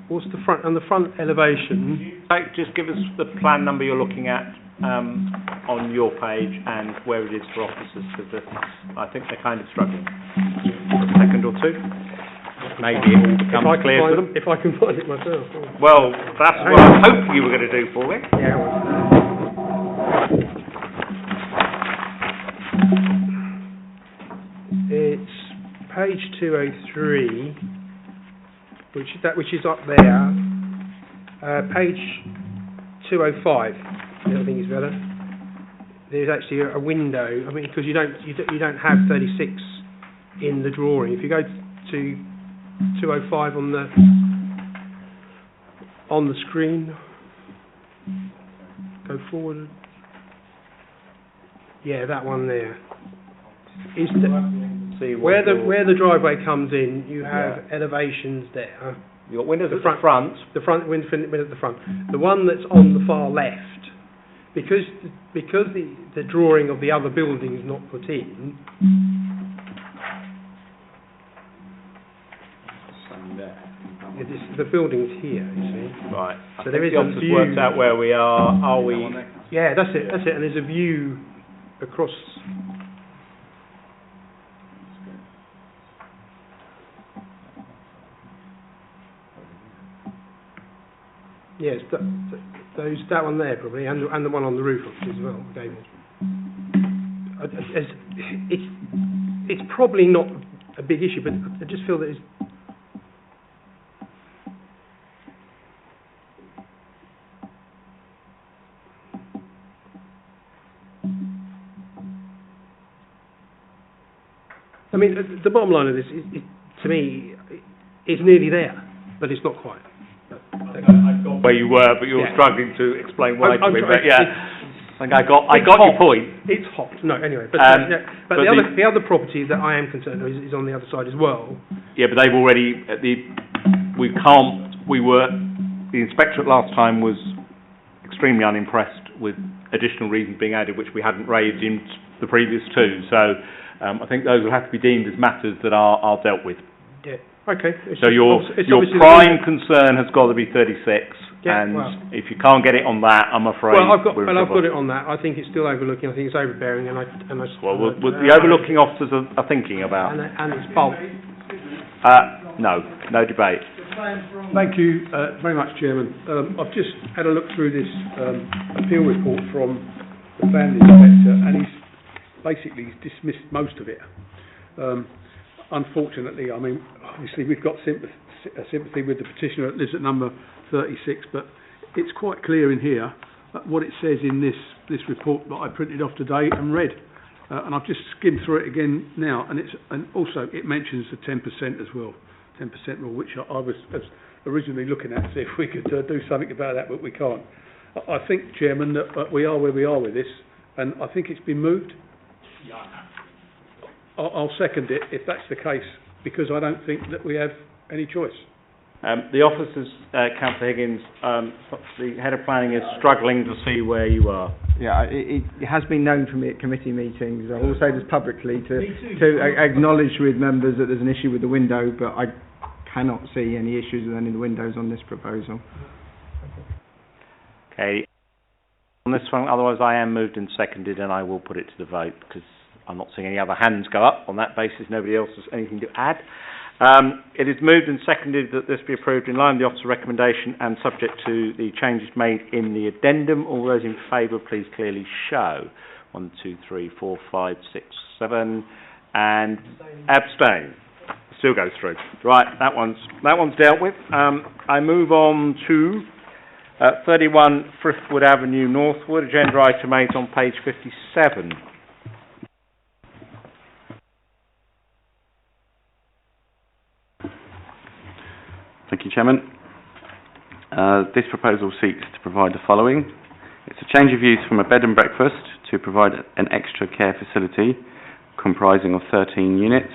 What's the front, and the front elevation?
Just give us the plan number you're looking at on your page and where it is for officers, because I think they're kind of struggling. For a second or two. Maybe it all becomes clear to them.
If I can find it myself.
Well, that's what I was hoping you were going to do for me.
Yeah, it's page 203, which is up there. Page 205. I think is better. There's actually a window. I mean, because you don't have 36 in the drawing. If you go to 205 on the screen, go forward. Yeah, that one there. Is where the driveway comes in, you have elevations there.
You've got windows at the front.
The front window at the front. The one that's on the far left, because the drawing of the other building is not put in. The building's here, you see.
Right.
So there is
the officers worked out where we are. Are we?
Yeah, that's it. And there's a view across. Yes, that one there probably, and the one on the roof as well, David. It's probably not a big issue, but I just feel that it's. I mean, the bottom line of this, to me, is nearly there, but it's not quite.
I got where you were, but you're struggling to explain why to me. But yeah, I think I got your point.
It's hot. No, anyway. But the other property that I am concerned with is on the other side as well.
Yeah, but they've already the inspectorate last time was extremely unimpressed with additional reasons being added, which we hadn't raised in the previous two. So. I think those will have to be deemed as matters that are dealt with.
Yeah. Okay.
So your prime concern has got to be 36, and if you can't get it on that, I'm afraid.
Well, I've got it on that. I think it's still overlooking. I think it's overbearing, and
the overlooking officers are thinking about.
And it's bulk.
No debate.
Thank you very much, Chairman. I've just had a look through this appeal report from the planning inspector, and he's dismissed most of it. Unfortunately, I mean, obviously we've got sympathy with the petitioner that lives at number 36, but it's quite clear in here what it says in this report that I printed off today and read. And I've just skimmed through it again now, and also it mentions the 10% as well, 10% rule, which I was originally looking at to see if we could do something about that, but we can't. I think, Chairman, that we are where we are with this, and I think it's been moved. I'll second it if that's the case, because I don't think that we have any choice.
The officers, Councillor Higgins, the head of planning is struggling to see where you are.
Yeah, it has been known for me at committee meetings. I've also just publicly to acknowledge with members that there's an issue with the window, but I cannot see any issues with any of the windows on this proposal.
Okay. on this one? Otherwise, I am moved and seconded, and I will put it to the vote because I'm not seeing any other hands go up. On that basis, nobody else has anything to add. It is moved and seconded that this be approved in line with the officer's recommendation and subject to the changes made in the addendum. All those in favour, please clearly show. 1, 2, 3, 4, 5, 6, 7, and abstain. Still goes through. Right, that one's dealt with. I move on to 31 Frithwood Avenue, Northward, agenda item 8 on page 57.
Thank you, Chairman. This proposal seeks to provide the following. It's a change of use from a bed and breakfast to provide an extra care facility comprising of 13 units.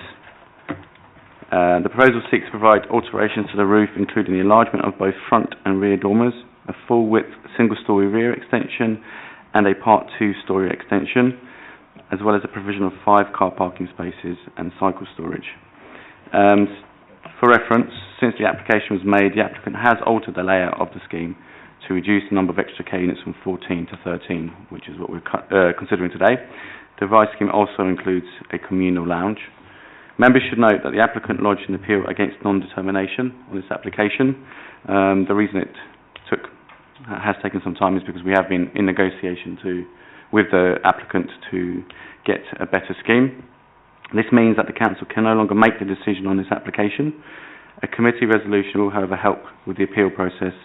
The proposal seeks to provide alterations to the roof, including the enlargement of both front and rear dormers, a full-width single-storey rear extension, and a Part 2-storey extension, as well as the provision of 5 car parking spaces and cycle storage. For reference, since the application was made, the applicant has altered the layout of the scheme to reduce the number of extra care units from 14 to 13, which is what we're considering today. The revised scheme also includes a communal lounge. Members should note that the applicant lodged an appeal against non-determination on this application. The reason it has taken some time is because we have been in negotiation with the applicant to get a better scheme. This means that the council can no longer make the decision on this application. A committee resolution will, however, help with the appeal process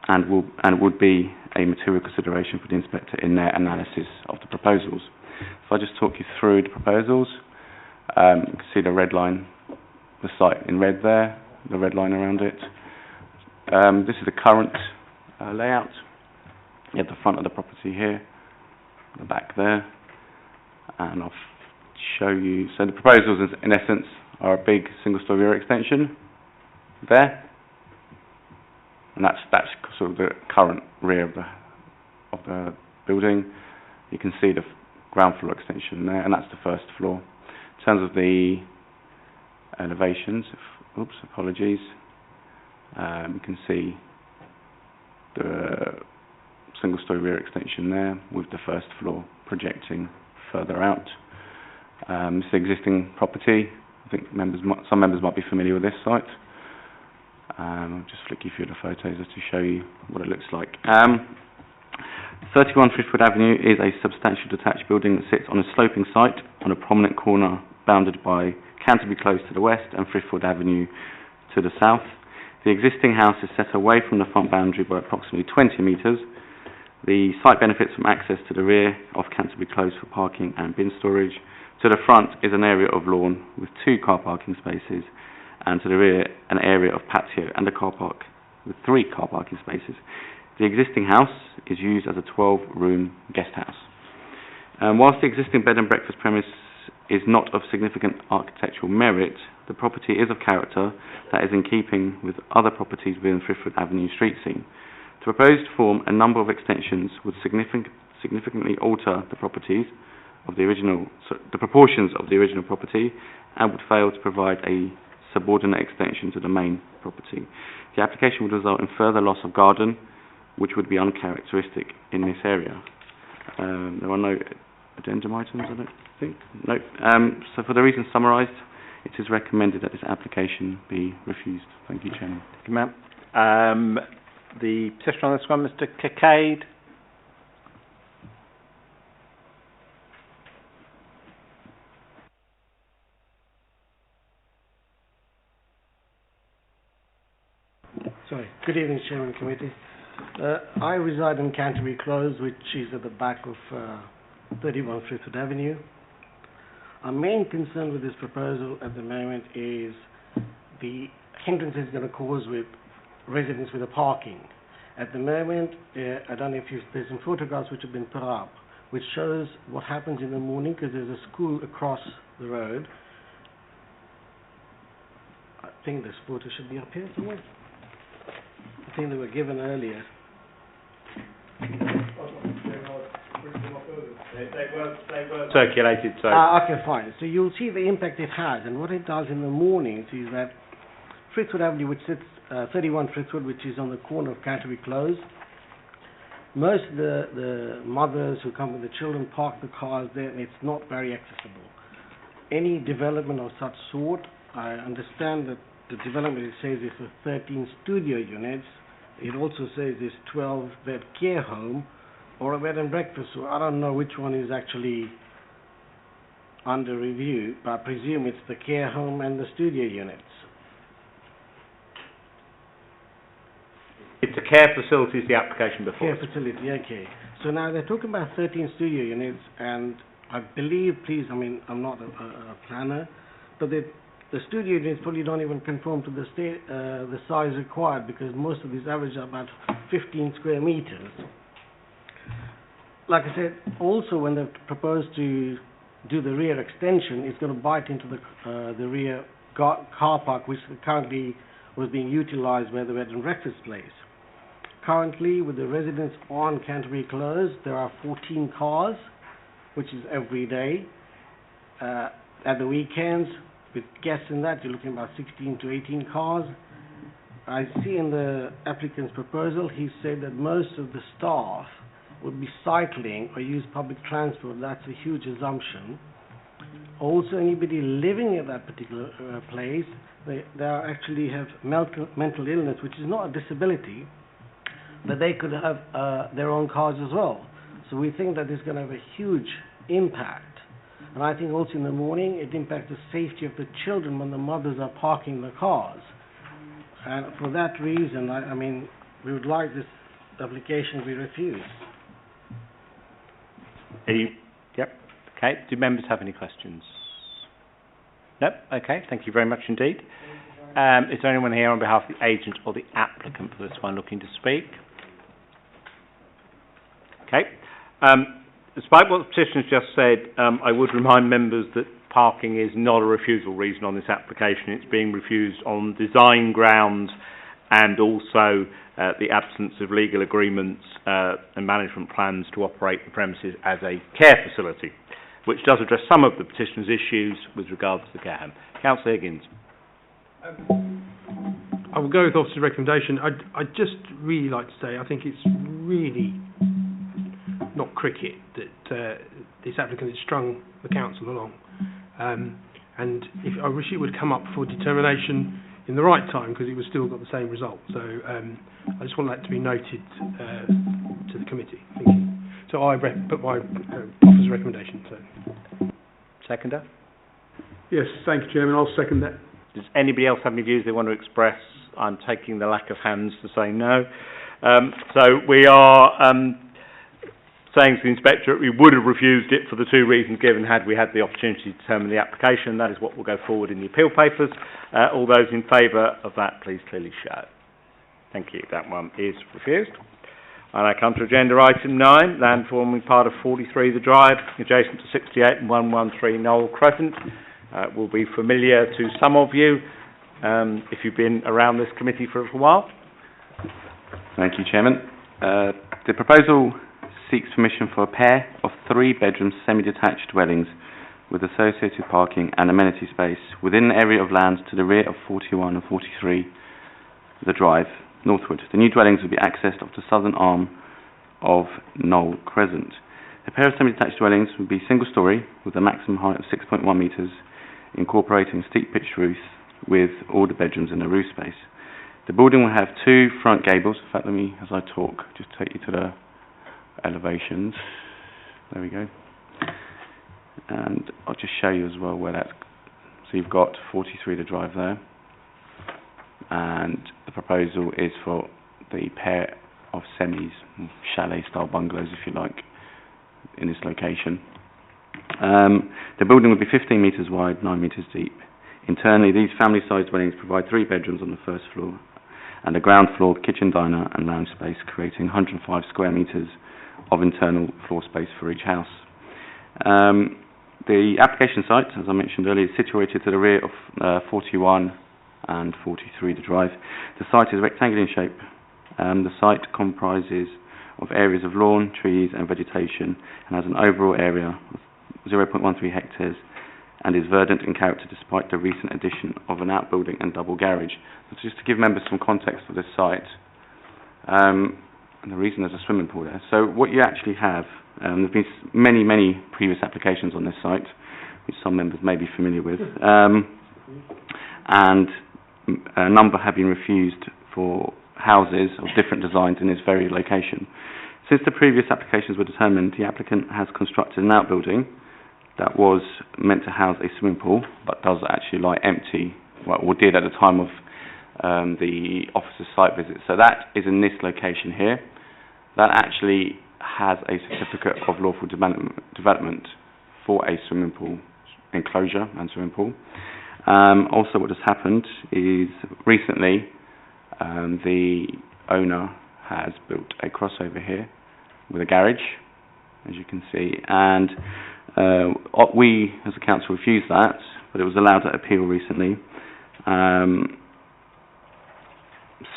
and would be a material consideration for the inspector in their analysis of the proposals. If I just talk you through the proposals. You can see the red line, the site in red there, the red line around it. This is the current layout. You have the front of the property here, the back there, and I'll show you. So the proposals, in essence, are a big single-storey rear extension there, and that's sort of the current rear of the building. You can see the ground floor extension there, and that's the first floor. In terms of the elevations, apologies, you can see the single-storey rear extension there with the first floor projecting further out. This is the existing property. I think some members might be familiar with this site. I'll just flick you through the photos just to show you what it looks like. 31 Frithwood Avenue is a substantial detached building that sits on a sloping site on a prominent corner bounded by Canterbury Close to the west and Frithwood Avenue to the south. The existing house is set away from the front boundary by approximately 20 metres. The site benefits from access to the rear of Canterbury Close for parking and bin storage. To the front is an area of lawn with 2 car parking spaces, and to the rear an area of patio and a car park with 3 car parking spaces. The existing house is used as a 12-room guest house. Whilst the existing bed and breakfast premise is not of significant architectural merit, the property is of character that is in keeping with other properties within Frithwood Avenue street scene. The proposed form a number of extensions would significantly alter the proportions of the original property and would fail to provide a subordinate extension to the main property. The application would result in further loss of garden, which would be uncharacteristic in this area. There are no addendum items, I don't think. No. So for the reasons summarised, it is recommended that this application be refused. Thank you, Chairman.
Thank you, ma'am. The petition on this one, Mr. Kirkade.
Sorry. Good evening, Chairman Committee. I reside in Canterbury Close, which is at the back of 31 Frithwood Avenue. Our main concern with this proposal at the moment is the hindrance it's going to cause with residents with the parking. At the moment, I don't know if there's some photographs which have been put up, which shows what happens in the morning, because there's a school across the road. I think this photo should be up here somewhere. I think they were given earlier.
They were circulated, so...
Okay, fine. So you'll see the impact it has, and what it does in the mornings is that Frithwood Avenue, which sits 31 Frithwood, which is on the corner of Canterbury Close, most of the mothers who come with the children park the cars there, and it's not very accessible. Any development of such sort, I understand that the development, it says, is for 13 studio units. It also says it's 12-bed care home or a bed and breakfast. So I don't know which one is actually under review, but I presume it's the care home and the studio units.
It's a care facility is the application before.
Care facility, okay. So now they're talking about 13 studio units, and I believe, please, I mean, I'm not a planner, but the studio units probably don't even conform to the size required, because most of these average about 15 square meters. Like I said, also when they propose to do the rear extension, it's going to bite into the rear car park, which currently was being utilized by the bed and breakfast place. Currently, with the residents on Canterbury Close, there are 14 cars, which is every day. At the weekends, with guests in that, you're looking about 16 to 18 cars. I see in the applicant's proposal, he said that most of the staff would be cycling or use public transport. That's a huge assumption. Also, anybody living at that particular place, they actually have mental illness, which is not a disability, but they could have their own cars as well. So we think that it's going to have a huge impact. And I think also in the morning, it impacts the safety of the children when the mothers are parking the cars. And for that reason, I mean, we would like this application to be refused.
Yep. Okay. Do members have any questions? No? Okay. Thank you very much indeed. Is there anyone here on behalf of the agent or the applicant for this one looking to speak? Okay. Despite what the petitioner's just said, I would remind members that parking is not a refusal reason on this application. It's being refused on design grounds and also the absence of legal agreements and management plans to operate the premises as a care facility, which does address some of the petitioner's issues with regards to the care home. Councillor Higgins.
I will go with officer's recommendation. I'd just really like to say I think it's really not cricket that this applicant has strung the council along. And I wish it would come up for determination in the right time, because it was still got the same result. So I just want that to be noted to the committee. Thank you. So I put my officer's recommendation. So.
Seconder?
Yes, thank you, Chairman. I'll second that.
Does anybody else have any views they want to express? I'm taking the lack of hands to say no. So we are saying to the inspectorate we would have refused it for the two reasons given had we had the opportunity to determine the application. That is what will go forward in the appeal papers. All those in favour of that, please clearly show. Thank you. That one is refused. And I come to agenda item 9, land forming part of 43 The Drive, adjacent to 68 and 113 Knoll Crescent. Will be familiar to some of you if you've been around this committee for a little while.
Thank you, Chairman. The proposal seeks permission for a pair of 3-bedroom semi-detached dwellings with associated parking and amenity space within an area of land to the rear of 41 and 43 The Drive, Northward. The new dwellings will be accessed off the southern arm of Knoll Crescent. The pair of semi-detached dwellings will be single-storey with a maximum height of 6.1 metres, incorporating steep pitched roofs with all the bedrooms in the roof space. The building will have 2 front gables. In fact, let me, as I talk, just take you to the elevations. There we go. And I'll just show you as well where that's... So you've got 43 The Drive there. And the proposal is for the pair of semis, chalet-style bungalows, if you like, in this location. The building will be 15 metres wide, 9 metres deep. Internally, these family-sized dwellings provide 3 bedrooms on the first floor and a ground floor kitchen, diner and lounge space, creating 105 square metres of internal floor space for each house. The application site, as I mentioned earlier, is situated to the rear of 41 and 43 The Drive. The site is rectangular in shape. The site comprises of areas of lawn, trees and vegetation and has an overall area of 0.13 hectares and is verdant in character despite the recent addition of an outbuilding and double garage. So just to give members some context for this site, and the reason there's a swimming pool there. So what you actually have, there have been many previous applications on this site, which some members may be familiar with, and a number have been refused for houses of different designs in this very location. Since the previous applications were determined, the applicant has constructed an outbuilding that was meant to house a swimming pool, but does actually lie empty, well, or did at the time of the officer's site visit. So that is in this location here. That actually has a certificate of lawful development for a swimming pool enclosure and swimming pool. Also what has happened is recently the owner has built a crossover here with a garage, as you can see, and we as a council refused that, but it was allowed to appeal recently.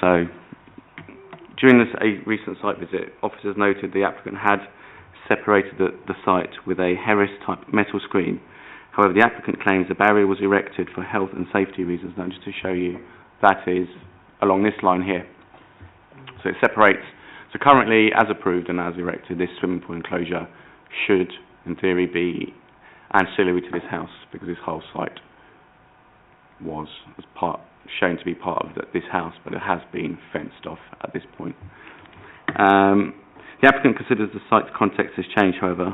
So during this recent site visit, officers noted the applicant had separated the site with a Harris type metal screen. However, the applicant claims the barrier was erected for health and safety reasons. Now, just to show you, that is along this line here. So it separates. So currently, as approved and as erected, this swimming pool enclosure should, in theory, be ancillary to this house, because this whole site was shown to be part of this house, but it has been fenced off at this point. The applicant considers the site's context has changed, however.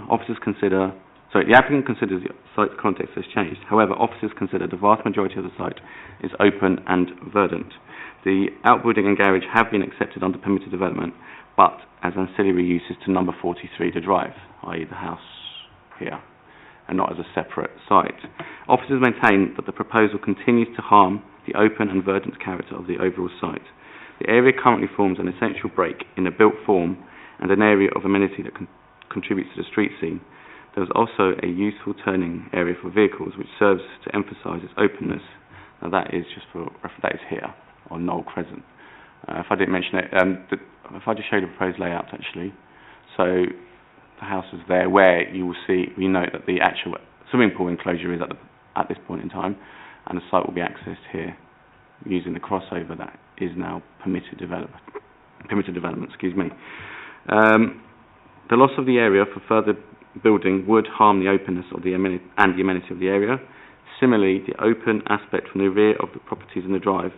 The applicant considers the site's context has changed. However, officers consider the vast majority of the site is open and verdant. The outbuilding and garage have been accepted under permitted development, but as ancillary uses to number 43, the drive, i.e. the house here, and not as a separate site. Officers maintain that the proposal continues to harm the open and verdant character of the overall site. The area currently forms an essential break in a built form and an area of amenity that contributes to the street scene. There is also a useful turning area for vehicles, which serves to emphasise its openness. Now that is that is here on Knoll Crescent. If I didn't mention it, if I just show you the proposed layout actually, so the house is there where you will see, we note that the actual swimming pool enclosure is at this point in time, and the site will be accessed here using the crossover that is now permitted development. The loss of the area for further building would harm the openness of the amenity of the area. Similarly, the open aspect from the rear of the properties in the drive,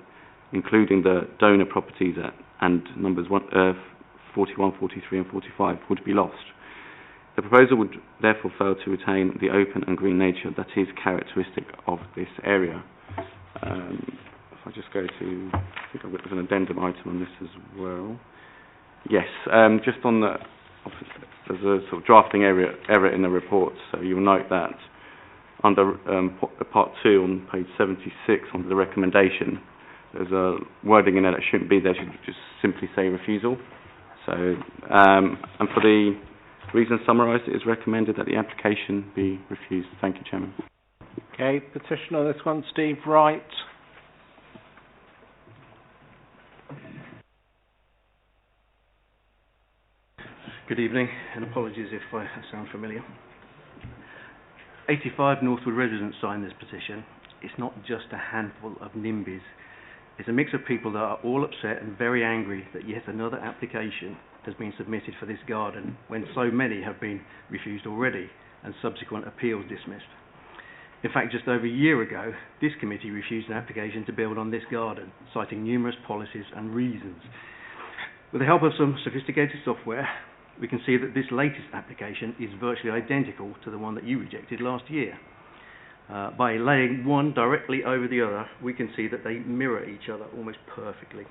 including the donor properties and numbers 41, 43 and 45, would be lost. The proposal would therefore fail to retain the open and green nature that is characteristic of this area. If I just go to, I think there's an addendum item on this as well. Yes, just on there's a sort of drafting error in the report, so you'll note that under part 2 on page 76 under the recommendation, there's a wording in there that shouldn't be there, should just simply say refusal. So, and for the reasons summarised, it is recommended that the application be refused. Thank you, Chairman.
Okay, petition on this one, Steve Wright.
Good evening, and apologies if I sound familiar. 85 Northward residents signed this petition. It's not just a handful of NIMBYs. It's a mix of people that are all upset and very angry that yet another application has been submitted for this garden when so many have been refused already and subsequent appeals dismissed. In fact, just over a year ago, this committee refused an application to build on this garden, citing numerous policies and reasons. With the help of some sophisticated software, we can see that this latest application is virtually identical to the one that you rejected last year. By laying one directly over the other, we can see that they mirror each other almost perfectly.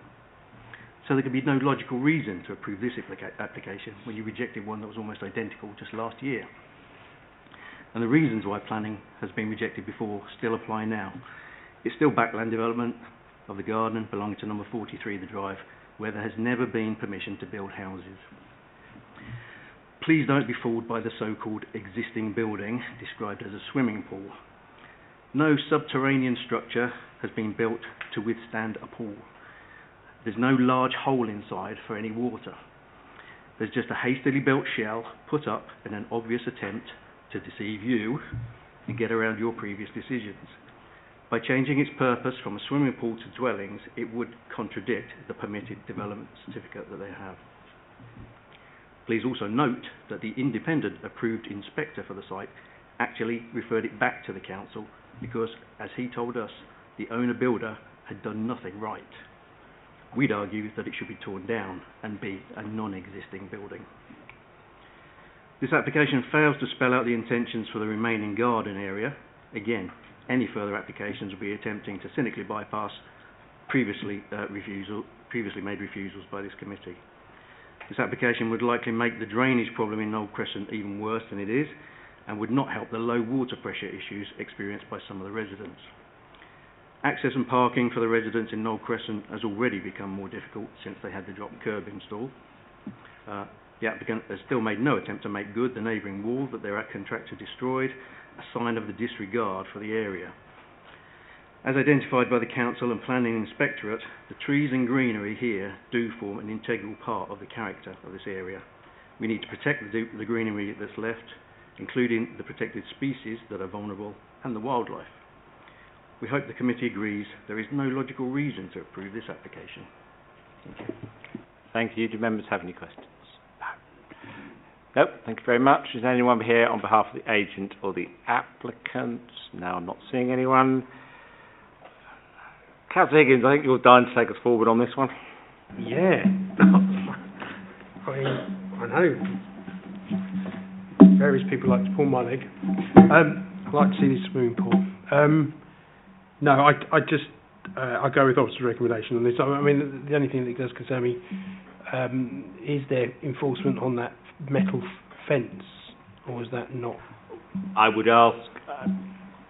So there can be no logical reason to approve this application when you rejected one that was almost identical just last year. And the reasons why planning has been rejected before still apply now. It's still backland development of the garden belonging to number 43, the drive, where there has never been permission to build houses. Please don't be fooled by the so-called existing building described as a swimming pool. No subterranean structure has been built to withstand a pool. There's no large hole inside for any water. There's just a hastily built shell put up in an obvious attempt to deceive you and get around your previous decisions. By changing its purpose from a swimming pool to dwellings, it would contradict the permitted development certificate that they have. Please also note that the independent approved inspector for the site actually referred it back to the council because, as he told us, the owner-builder had done nothing right. We'd argue that it should be torn down and be a non-existing building. This application fails to spell out the intentions for the remaining garden area. Again, any further applications will be attempting to cynically bypass previously made refusals by this committee. This application would likely make the drainage problem in Old Crescent even worse than it is, and would not help the low water pressure issues experienced by some of the residents. Access and parking for the residents in Old Crescent has already become more difficult since they had the drop curb installed. The applicant has still made no attempt to make good the neighbouring wall that their contractor destroyed, a sign of the disregard for the area. As identified by the Council and Planning Inspectorate, the trees and greenery here do form an integral part of the character of this area. We need to protect the greenery that's left, including the protected species that are vulnerable and the wildlife. We hope the committee agrees there is no logical reason to approve this application. Thank you.
Thank you. Do members have any questions? No. Thank you very much. Is there anyone here on behalf of the agent or the applicant? No, I'm not seeing anyone. Councillor Higgins, I think you're dying to take us forward on this one.
Yeah. I know. Various people like to pull my leg. I'd like to see this swimming pool. No, I go with officer's recommendation on this. I mean, the only thing that does concern me is there enforcement on that metal fence, or is that not?
I would ask,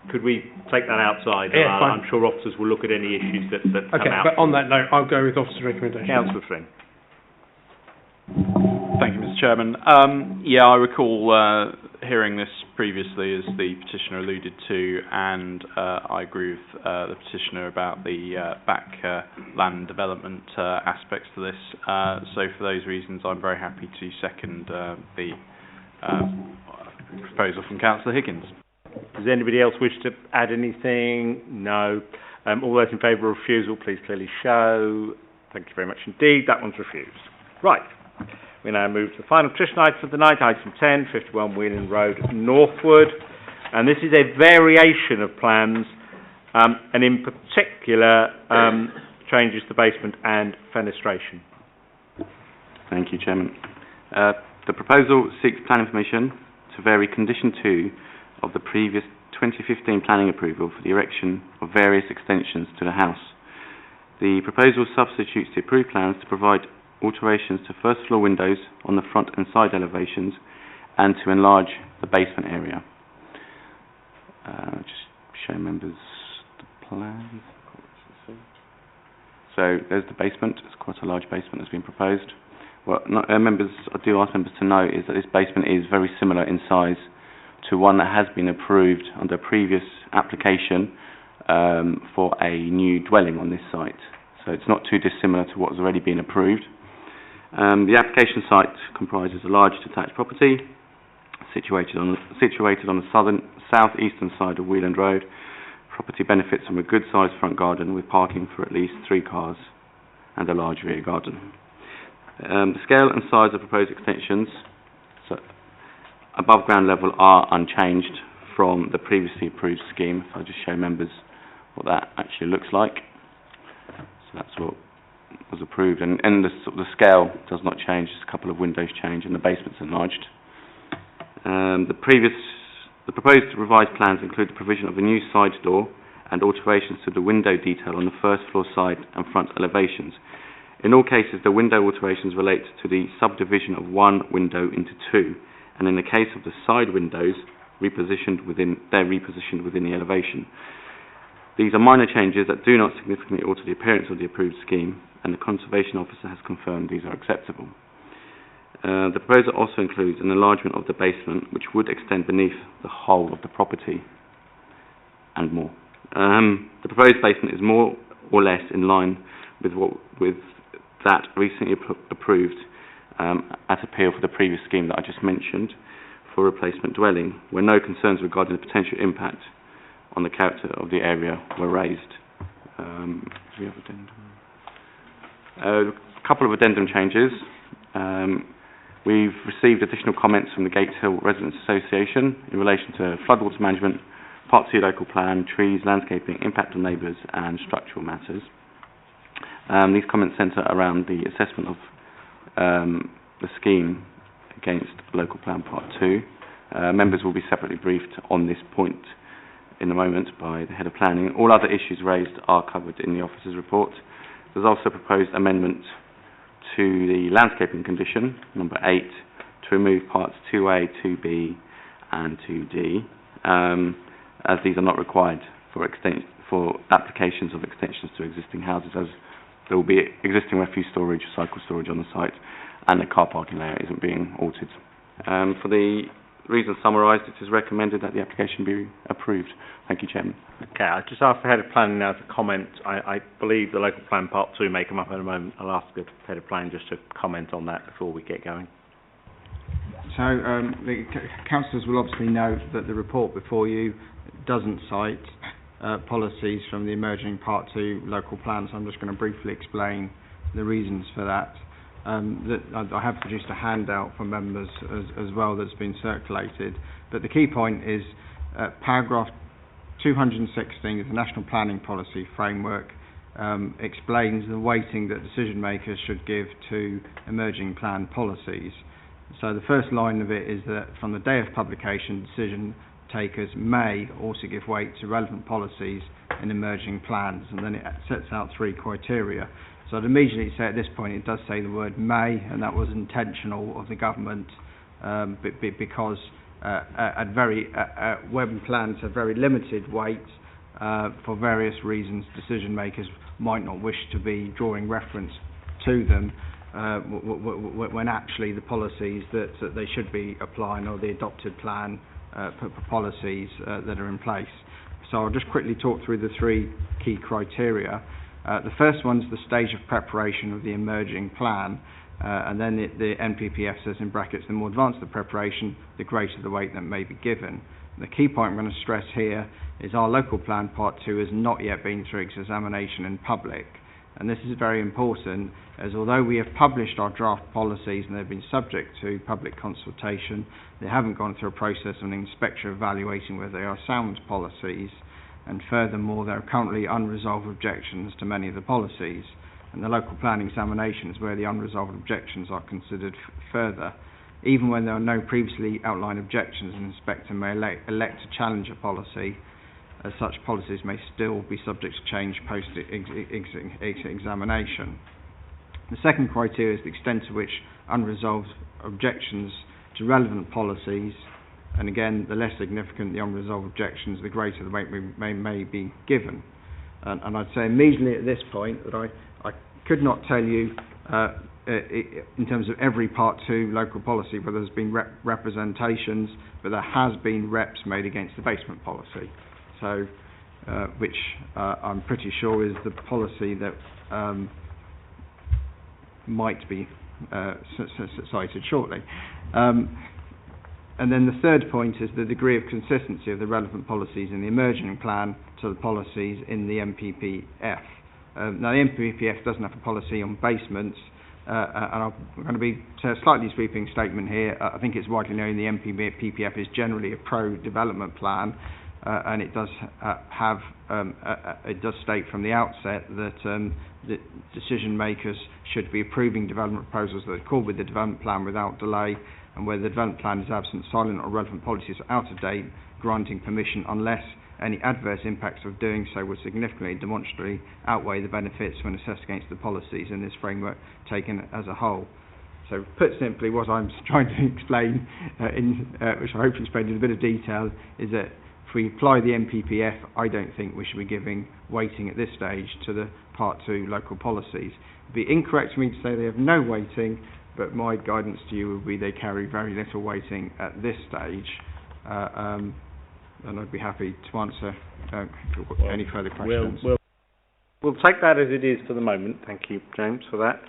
could we take that outside?
Yeah,
I'm sure officers will look at any issues that come
okay,
out.
but on that note, I'll go with officer's recommendation.
Councillor Flynn.
Thank you, Mr. Chairman. Yeah, I recall hearing this previously, as the petitioner alluded to, and I agree with the petitioner about the back land development aspects to this. So for those reasons, I'm very happy to second the proposal from Councillor Higgins.
Does anybody else wish to add anything? No. All those in favour of refusal, please clearly show. Thank you very much indeed. That one's refused. Right. We now move to the final petition item of the night, item 10, 51 Whelan Road, Northward. And this is a variation of plans, and in particular, changes to basement and fenestration.
Thank you, Chairman. The proposal seeks planning permission to vary condition 2 of the previous 2015 planning approval for the erection of various extensions to the house. The proposal substitutes the approved plans to provide alterations to first floor windows on the front and side elevations and to enlarge the basement area. Just show members the plans. So there's the basement. It's quite a large basement that's been proposed. What I do ask members to note is that this basement is very similar in size to one that has been approved under a previous application for a new dwelling on this site. So it's not too dissimilar to what has already been approved. The application site comprises a large detached property situated on the southeastern side of Whelan Road. Property benefits from a good-sized front garden with parking for at least 3 cars and a large rear garden. The scale and size of proposed extensions above ground level are unchanged from the previously approved scheme. So I'll just show members what that actually looks like. So that's what was approved, and the scale does not change, just a couple of windows change and the basement's enlarged. The proposed revised plans include the provision of a new side door and alterations to the window detail on the first floor side and front elevations. In all cases, the window alterations relate to the subdivision of one window into 2, and in the case of the side windows, they're repositioned within the elevation. These are minor changes that do not significantly alter the appearance of the approved scheme, and the Conservation Officer has confirmed these are acceptable. The proposal also includes an enlargement of the basement, which would extend beneath the whole of the property and more. The proposed basement is more or less in line with that recently approved at appeal for the previous scheme that I just mentioned for replacement dwelling, where no concerns regarding the potential impact on the character of the area were raised. Do we have a couple of addendum changes. We've received additional comments from the Gates Hill Residents Association in relation to floodwater management, Part 2 local plan, trees, landscaping, impact on neighbours and structural matters. These comments centre around the assessment of the scheme against local plan Part 2. Members will be separately briefed on this point in a moment by the Head of Planning. All other issues raised are covered in the officer's report. There's also a proposed amendment to the landscaping condition, number 8, to remove parts 2A, 2B and 2D, as these are not required for applications of extensions to existing houses, as there will be existing refuse storage, cycle storage on the site, and the car parking layout isn't being altered. For the reasons summarised, it is recommended that the application be approved. Thank you, Chairman.
Okay, I just asked the Head of Planning now to comment. I believe the local plan Part 2 may come up in a moment. I'll ask the Head of Planning just to comment on that before we get going.
So the councillors will obviously note that the report before you doesn't cite policies from the emerging Part 2 local plans. I'm just going to briefly explain the reasons for that. I have produced a handout for members as well that's been circulated. But the key point is paragraph 216 of the National Planning Policy Framework explains the weighting that decision makers should give to emerging plan policies. So the first line of it is that from the day of publication, decision takers may also give weight to relevant policies in emerging plans, and then it sets out 3 criteria. So I'd immediately say at this point it does say the word may, and that was intentional of the government because when plans have very limited weight for various reasons, decision makers might not wish to be drawing reference to them when actually the policies that they should be applying or the adopted plan policies that are in place. So I'll just quickly talk through the 3 key criteria. The first one's the stage of preparation of the emerging plan, and then the NPPF says in brackets, the more advanced the preparation, the greater the weight that may be given. The key point I'm going to stress here is our local plan Part 2 has not yet been through examination in public. And this is very important, as although we have published our draft policies and they've been subject to public consultation, they haven't gone through a process of an inspector evaluating whether they are sound policies, and furthermore there are currently unresolved objections to many of the policies, and the local plan examination is where the unresolved objections are considered further. Even when there are no previously outlined objections, an inspector may elect to challenge a policy, as such policies may still be subject to change post-examination. The second criteria is the extent to which unresolved objections to relevant policies, and again, the less significant the unresolved objections, the greater the weight may be given. And I'd say immediately at this point that I could not tell you in terms of every Part 2 local policy whether there's been representations, but there has been reps made against the basement policy. So, which I'm pretty sure is the policy that might be cited shortly. And then the third point is the degree of consistency of the relevant policies in the emerging plan to the policies in the MPPF. Now the MPPF doesn't have a policy on basements, and I'm going to be a slightly sweeping statement here. I think it's widely known the MPPF is generally a pro-development plan, and it does it does state from the outset that the decision makers should be approving development proposals that accord with the development plan without delay, and where the development plan is absent, silent or relevant policies are out of date, granting permission unless any adverse impacts of doing so would significantly and demonstrably outweigh the benefits when assessed against the policies in this framework taken as a whole. So put simply, what I'm trying to explain, which I hope to explain in a bit of detail, is that if we apply the MPPF, I don't think we should be giving weighting at this stage to the Part 2 local policies. It would be incorrect for me to say they have no weighting, but my guidance to you would be they carry very little weighting at this stage. And I'd be happy to answer any further questions.
We'll take that as it is for the moment. Thank you, James, for that.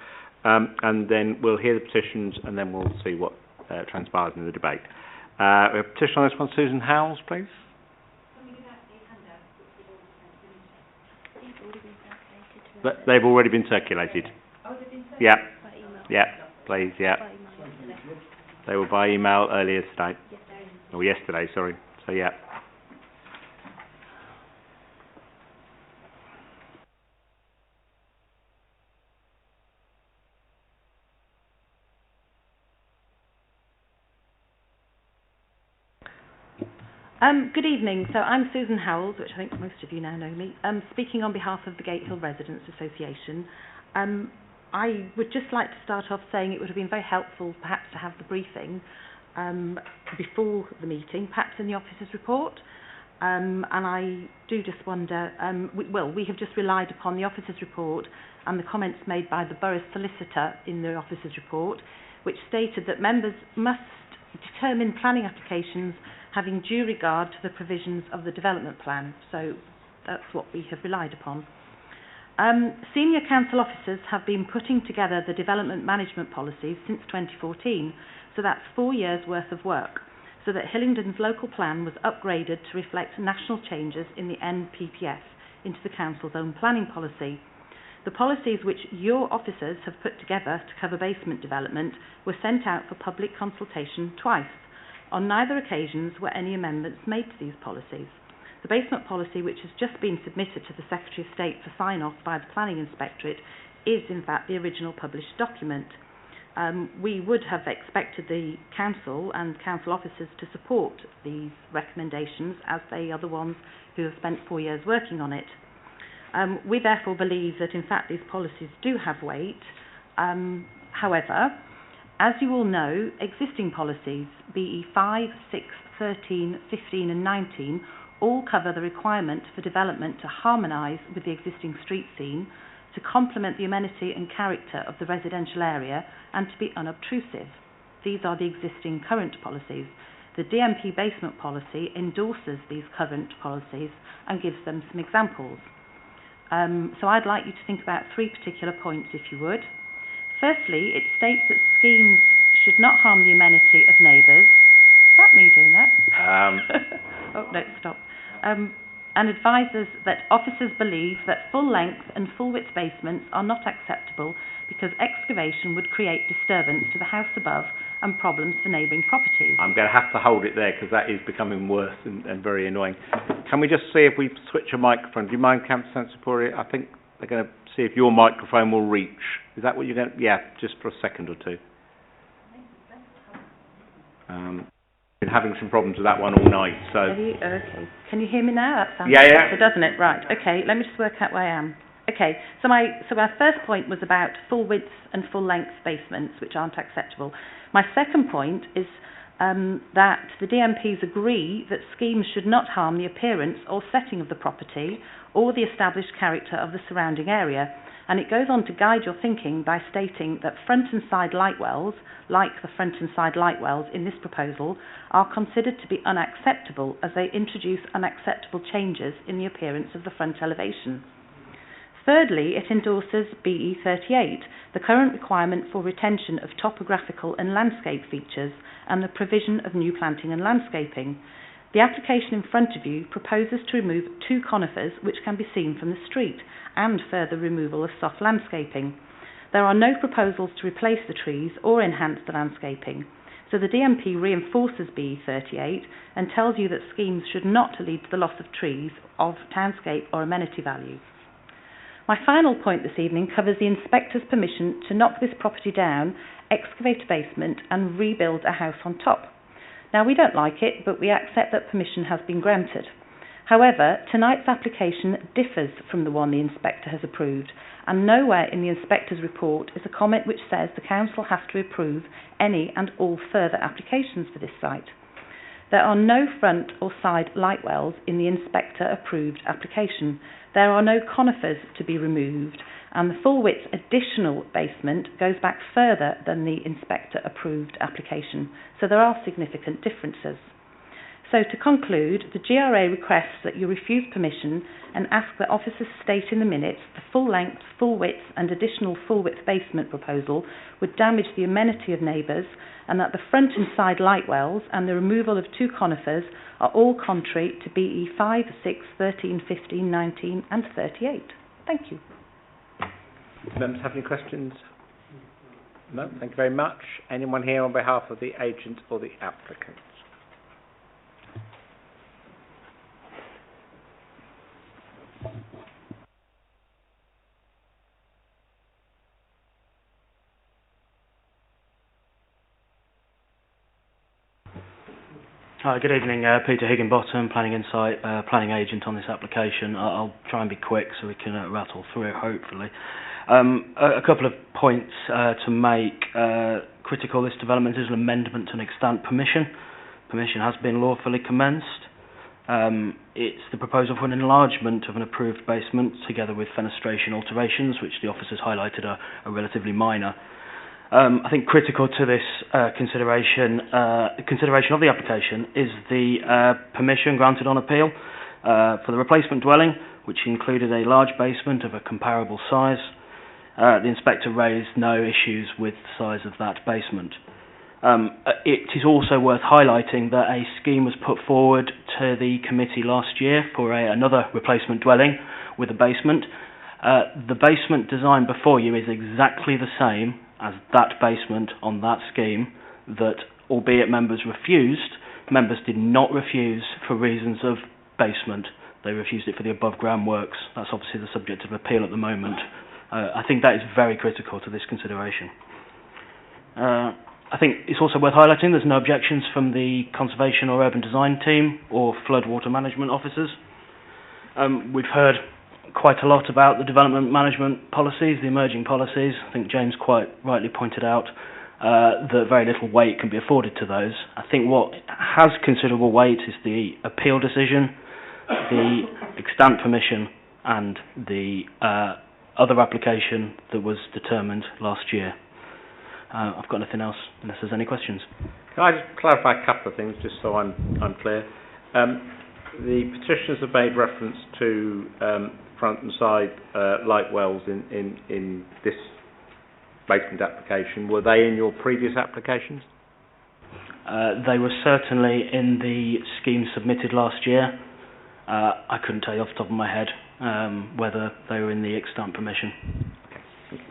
And then we'll hear the petitions, and then we'll see what transpires in the debate. We have a petition on this one, Susan Howells, please. They've already been circulated. Oh, they've been circulated? Yeah. Yeah, please, yeah. They were by email earlier today. Yesterday, sorry. So, yeah.
Good evening. So I'm Susan Howells, which I think most of you now know me, speaking on behalf of the Gatehill Residents Association. I would just like to start off saying it would have been very helpful perhaps to have the briefing before the meeting, perhaps in the officer's report. And I do just wonder, we have just relied upon the officer's report and the comments made by the borough's solicitor in the officer's report, which stated that members must determine planning applications having due regard to the provisions of the development plan. So that's what we have relied upon. Senior council officers have been putting together the development management policies since 2014, so that's 4 years' worth of work, so that Hillingdon's local plan was upgraded to reflect national changes in the NPPF into the council's own planning policy. The policies which your officers have put together to cover basement development were sent out for public consultation twice. On neither occasions were any amendments made to these policies. The basement policy, which has just been submitted to the Secretary of State for sign-off by the Planning Inspectorate, is in fact the original published document. We would have expected the council and council officers to support these recommendations, as they are the ones who have spent 4 years working on it. We therefore believe that in fact these policies do have weight. However, as you all know, existing policies, BE 5, 6, 13, 15 and 19, all cover the requirement for development to harmonise with the existing street scene, to complement the amenity and character of the residential area and to be unobtrusive. These are the existing current policies. The DMP basement policy endorses these current policies and gives them some examples. So I'd like you to think about 3 particular points, if you would. Firstly, it states that schemes should not harm the amenity of neighbours. Is that me doing that? Oh, no, stop. And advises that officers believe that full-length and full-width basements are not acceptable because excavation would create disturbance to the house above and problems for neighbouring properties.
I'm going to have to hold it there because that is becoming worse and very annoying. Can we just see if we switch a microphone? Do you mind, Councillor Sansapuri? I think they're going to see if your microphone will reach. Is that what you're going to... Yeah, just for a second or two. Been having some problems with that one all night, so...
Okay. Can you hear me now? That sounds
yeah.
better, doesn't it? Right, okay, let me just work out where I am. Okay, so my first point was about full width and full length basements, which aren't acceptable. My second point is that the DMPs agree that schemes should not harm the appearance or setting of the property or the established character of the surrounding area. And it goes on to guide your thinking by stating that front and side light wells, like the front and side light wells in this proposal, are considered to be unacceptable as they introduce unacceptable changes in the appearance of the front elevation. Thirdly, it endorses BE 38, the current requirement for retention of topographical and landscape features and the provision of new planting and landscaping. The application in front of you proposes to remove 2 conifers which can be seen from the street and further removal of soft landscaping. There are no proposals to replace the trees or enhance the landscaping. So the DMP reinforces BE 38 and tells you that schemes should not lead to the loss of trees of townscape or amenity value. My final point this evening covers the inspector's permission to knock this property down, excavate a basement and rebuild a house on top. Now, we don't like it, but we accept that permission has been granted. However, tonight's application differs from the one the inspector has approved, and nowhere in the inspector's report is a comment which says the council has to approve any and all further applications for this site. There are no front or side light wells in the inspector-approved application. There are no conifers to be removed, and the full-width additional basement goes back further than the inspector-approved application, so there are significant differences. So to conclude, the GRA requests that you refuse permission and ask that officers state in the minutes the full-length, full-width and additional full-width basement proposal would damage the amenity of neighbours, and that the front and side light wells and the removal of 2 conifers are all contrary to BE 5, 6, 13, 15, 19 and 38. Thank you.
Members have any questions? No, thank you very much. Anyone here on behalf of the agent or the applicant?
Hi, good evening. Peter Higginbottom, Planning Insight, planning agent on this application. I'll try and be quick so we can rattle through it, hopefully. A couple of points to make. Critical, this development is an amendment to an extant permission. Permission has been lawfully commenced. It's the proposal for an enlargement of an approved basement together with fenestration alterations, which the officers highlighted are relatively minor. I think critical to this consideration of the application is the permission granted on appeal for the replacement dwelling, which included a large basement of a comparable size. The inspector raised no issues with the size of that basement. It is also worth highlighting that a scheme was put forward to the committee last year for another replacement dwelling with a basement. The basement design before you is exactly the same as that basement on that scheme that, albeit members refused, members did not refuse for reasons of basement. They refused it for the above ground works. That's obviously the subject of appeal at the moment. I think that is very critical to this consideration. I think it's also worth highlighting there's no objections from the conservation or urban design team or flood water management officers. We've heard quite a lot about the development management policies, the emerging policies. I think James quite rightly pointed out that very little weight can be afforded to those. I think what has considerable weight is the appeal decision, the extant permission, and the other application that was determined last year. I've got nothing else unless there's any questions.
Can I just clarify a couple of things just so I'm clear? The petitioners have made reference to front and side light wells in this basement application. Were they in your previous applications?
They were certainly in the scheme submitted last year. I couldn't tell you off the top of my head whether they were in the extant permission.
Okay.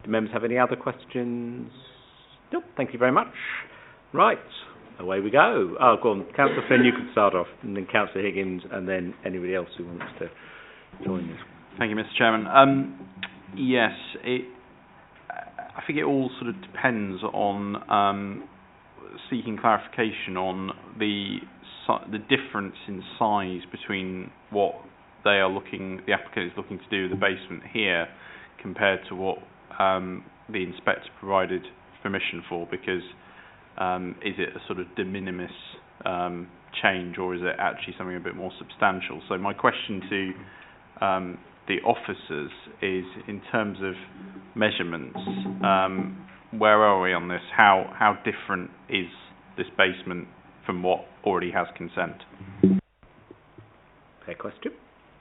Do members have any other questions? Nope. Thank you very much. Right. Away we go. Oh, go on. Councillor Flynn, you can start off, and then Councillor Higgins, and then anybody else who wants to join this.
Thank you, Mr. Chairman. Yes, I think it all sort of depends on seeking clarification on the difference in size between what the applicant is looking to do with the basement here compared to what the inspector provided permission for, because is it a sort of de minimis change, or is it actually something a bit more substantial? So my question to the officers is, in terms of measurements, where are we on this? How different is this basement from what already has consent?
Fair question.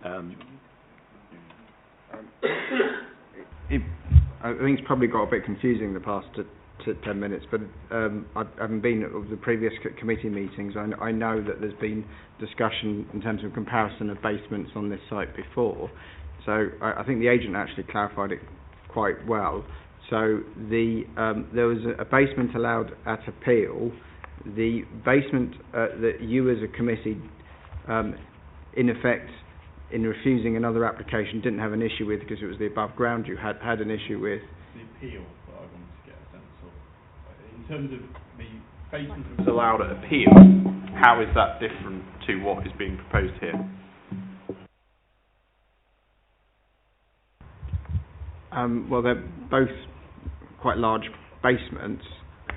I think it's probably got a bit confusing the past 10 minutes, but I haven't been at the previous committee meetings. I know that there's been discussion in terms of comparison of basements on this site before, so I think the agent actually clarified it quite well. So there was a basement allowed at appeal. The basement that you as a committee, in effect, in refusing another application, didn't have an issue with because it was the above ground you had an issue with.
The appeal that I wanted to get a sense of. In terms of the basement that was allowed at appeal, how is that different to what is being proposed here?
Well, they're both quite large basements.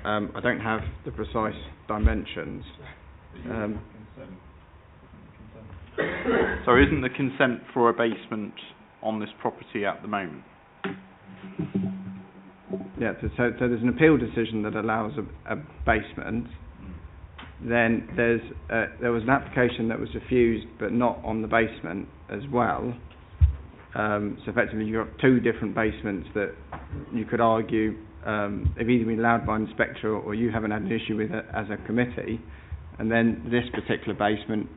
I don't have the precise dimensions.
So isn't the consent for a basement on this property at the moment?
Yeah, so there's an appeal decision that allows a basement. Then there was an application that was refused, but not on the basement as well. So effectively you've got two different basements that you could argue have either been allowed by an inspector or you haven't had an issue with it as a committee. And then this particular basement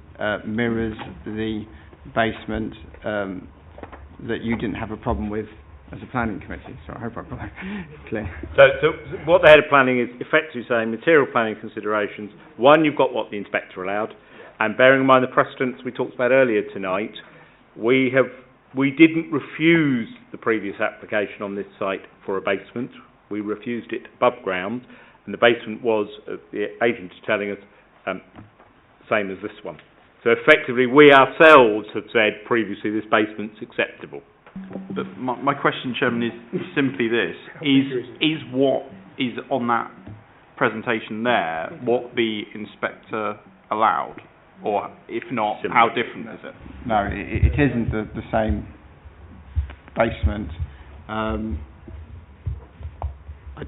mirrors the basement that you didn't have a problem with as a planning committee. So I hope I've got that clear.
So what the head of planning is effectively saying, material planning considerations. One, you've got what the inspector allowed, and bearing in mind the precedents we talked about earlier tonight, we didn't refuse the previous application on this site for a basement. We refused it above ground, and the basement was, the agent is telling us, same as this one. So effectively, we ourselves have said previously this basement's acceptable.
But my question, Chairman, is simply this: is what is on that presentation there what the inspector allowed, or if not, how different is it?
No, it isn't the same basement. I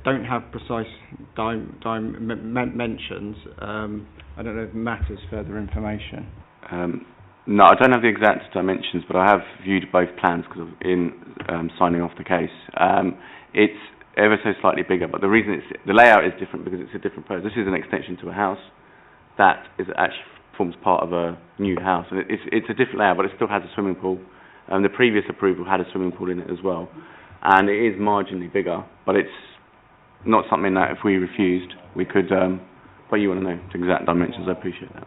don't have precise dimensions. I don't know if it matters further information.
No, I don't have the exact dimensions, but I have viewed both plans because in signing off the case. It's ever so slightly bigger, but the reason the layout is different because it's a different purpose. This is an extension to a house that actually forms part of a new house, and it's a different layout, but it still has a swimming pool. The previous approval had a swimming pool in it as well, and it is marginally bigger, but it's not something that if we refused we could. But you want to know the exact dimensions. I appreciate that.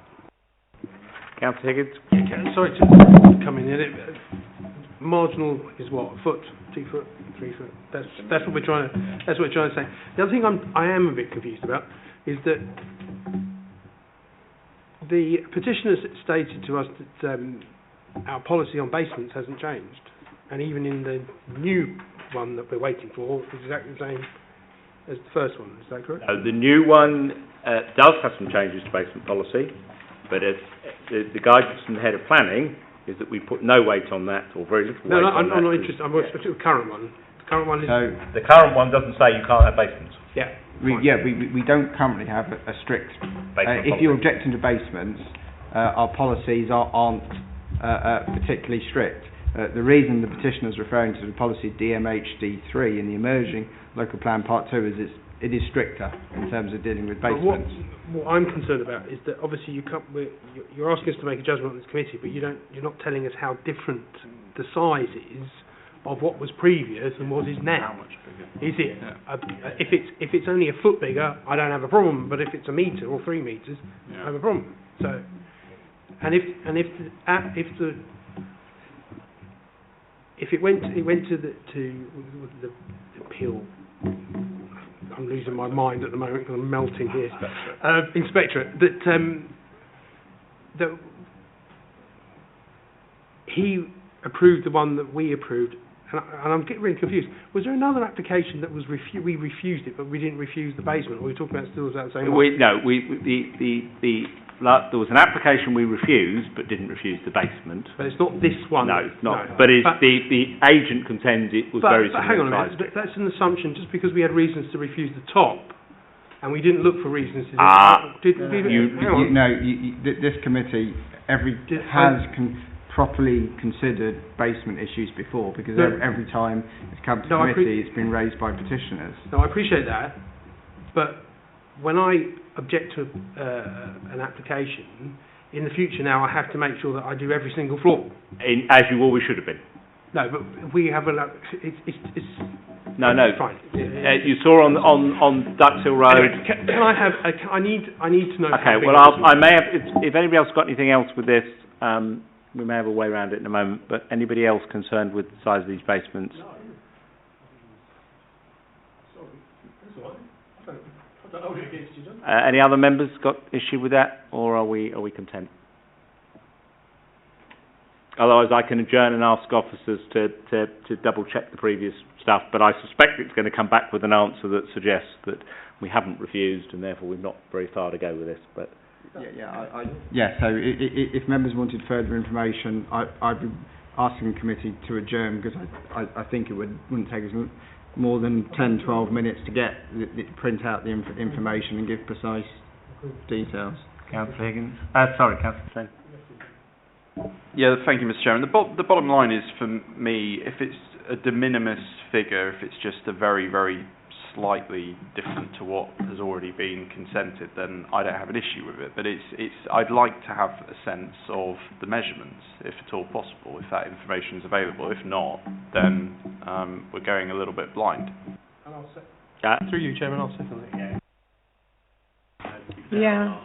Councillor Higgins?
Sorry to come in here. Marginal is what? A foot, 2 foot, 3 foot. That's what we're trying to say. The other thing I am a bit confused about is that the petitioners stated to us that our policy on basements hasn't changed, and even in the new one that we're waiting for, it's exactly the same as the first one. Is that correct?
The new one does have some changes to basement policy, but the guidance from the head of planning is that we put no weight on that, or very little weight on that.
I'm not interested. I'm interested in the current one. The current one is...
So the current one doesn't say you can't have basements.
Yeah.
We don't currently have a strict... if you're objecting to basements, our policies aren't particularly strict. The reason the petitioner is referring to the policy DMHD3 in the emerging local plan part 2 is it is stricter in terms of dealing with basements.
What I'm concerned about is that obviously you're asking us to make a judgment on this committee, but you're not telling us how different the size is of what was previous and what is now. How much bigger? Is it? If it's only a foot bigger, I don't have a problem. But if it's a metre or 3 metres, I have a problem. So, and if it went to the appeal. I'm losing my mind at the moment because I'm melting here. Inspectorate. That he approved the one that we approved, and I'm getting really confused. Was there another application that was we refused it, but we didn't refuse the basement? Or were we talking about still that same one?
There was an application we refused, but didn't refuse the basement.
But it's not this one.
No, it's not. No. But the agent contends it was very similar. But hang on a minute.
That's an assumption. Just because we had reasons to refuse the top, and we didn't look for reasons to.
This committee has properly considered basement issues before, because every time it's come to committee, it's been raised by petitioners.
No, I appreciate that, but when I object to an application, in the future now I have to make sure that I do every single floor.
As you always should have been.
No, but we have it's
No.
Fine.
You saw on Ducks Hill Road.
Anyway, can I have? I need to know.
Okay. Well, I may have. If anybody else got anything else with this, we may have a way around it in a moment. But anybody else concerned with the size of these basements? Any other members got issue with that, or are we content? Otherwise, I can adjourn and ask officers to double check the previous stuff. But I suspect it's going to come back with an answer that suggests that we haven't refused, and therefore we've not very far to go with this. But
So if members wanted further information, I'd be asking the committee to adjourn, because I think it wouldn't take us more than 10-12 minutes to print out the information and give precise details.
Councillor Higgins. Councillor Slade.
Yeah, thank you, Mr. Chairman. The bottom line is, for me, if it's a de minimis figure, if it's just a very, very slightly different to what has already been consented, then I don't have an issue with it. But I'd like to have a sense of the measurements, if at all possible, if that information is available. If not, then we're going a little bit blind.
Through you, Chairman, I'll second that.
Yeah.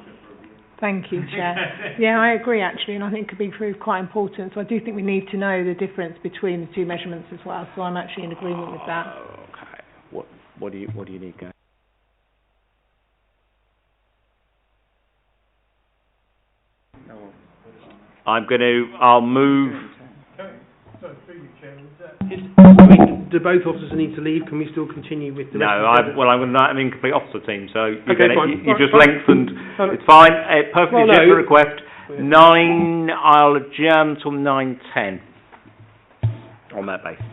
Thank you, Chair. Yeah, I agree actually, and I think it could be proved quite important. So I do think we need to know the difference between the two measurements as well. So I'm actually in agreement with that.
Okay. What do you need, guys? I'll move.
Sorry, through you, Chairman. Do both officers need to leave? Can we still continue with the rest of the...
I'm going to have an incomplete officer team, so you just
fine.
lengthened. It's fine. Perfectly legitimate request.
Yeah.
9, I'll adjourn till 9:10 on that basis.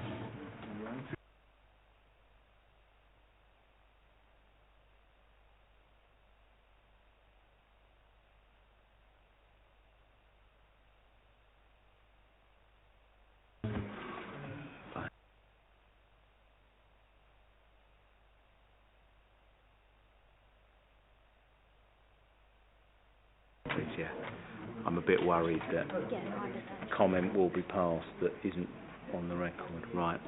Yeah, I'm a bit worried that comment will be passed that isn't on the record. Right.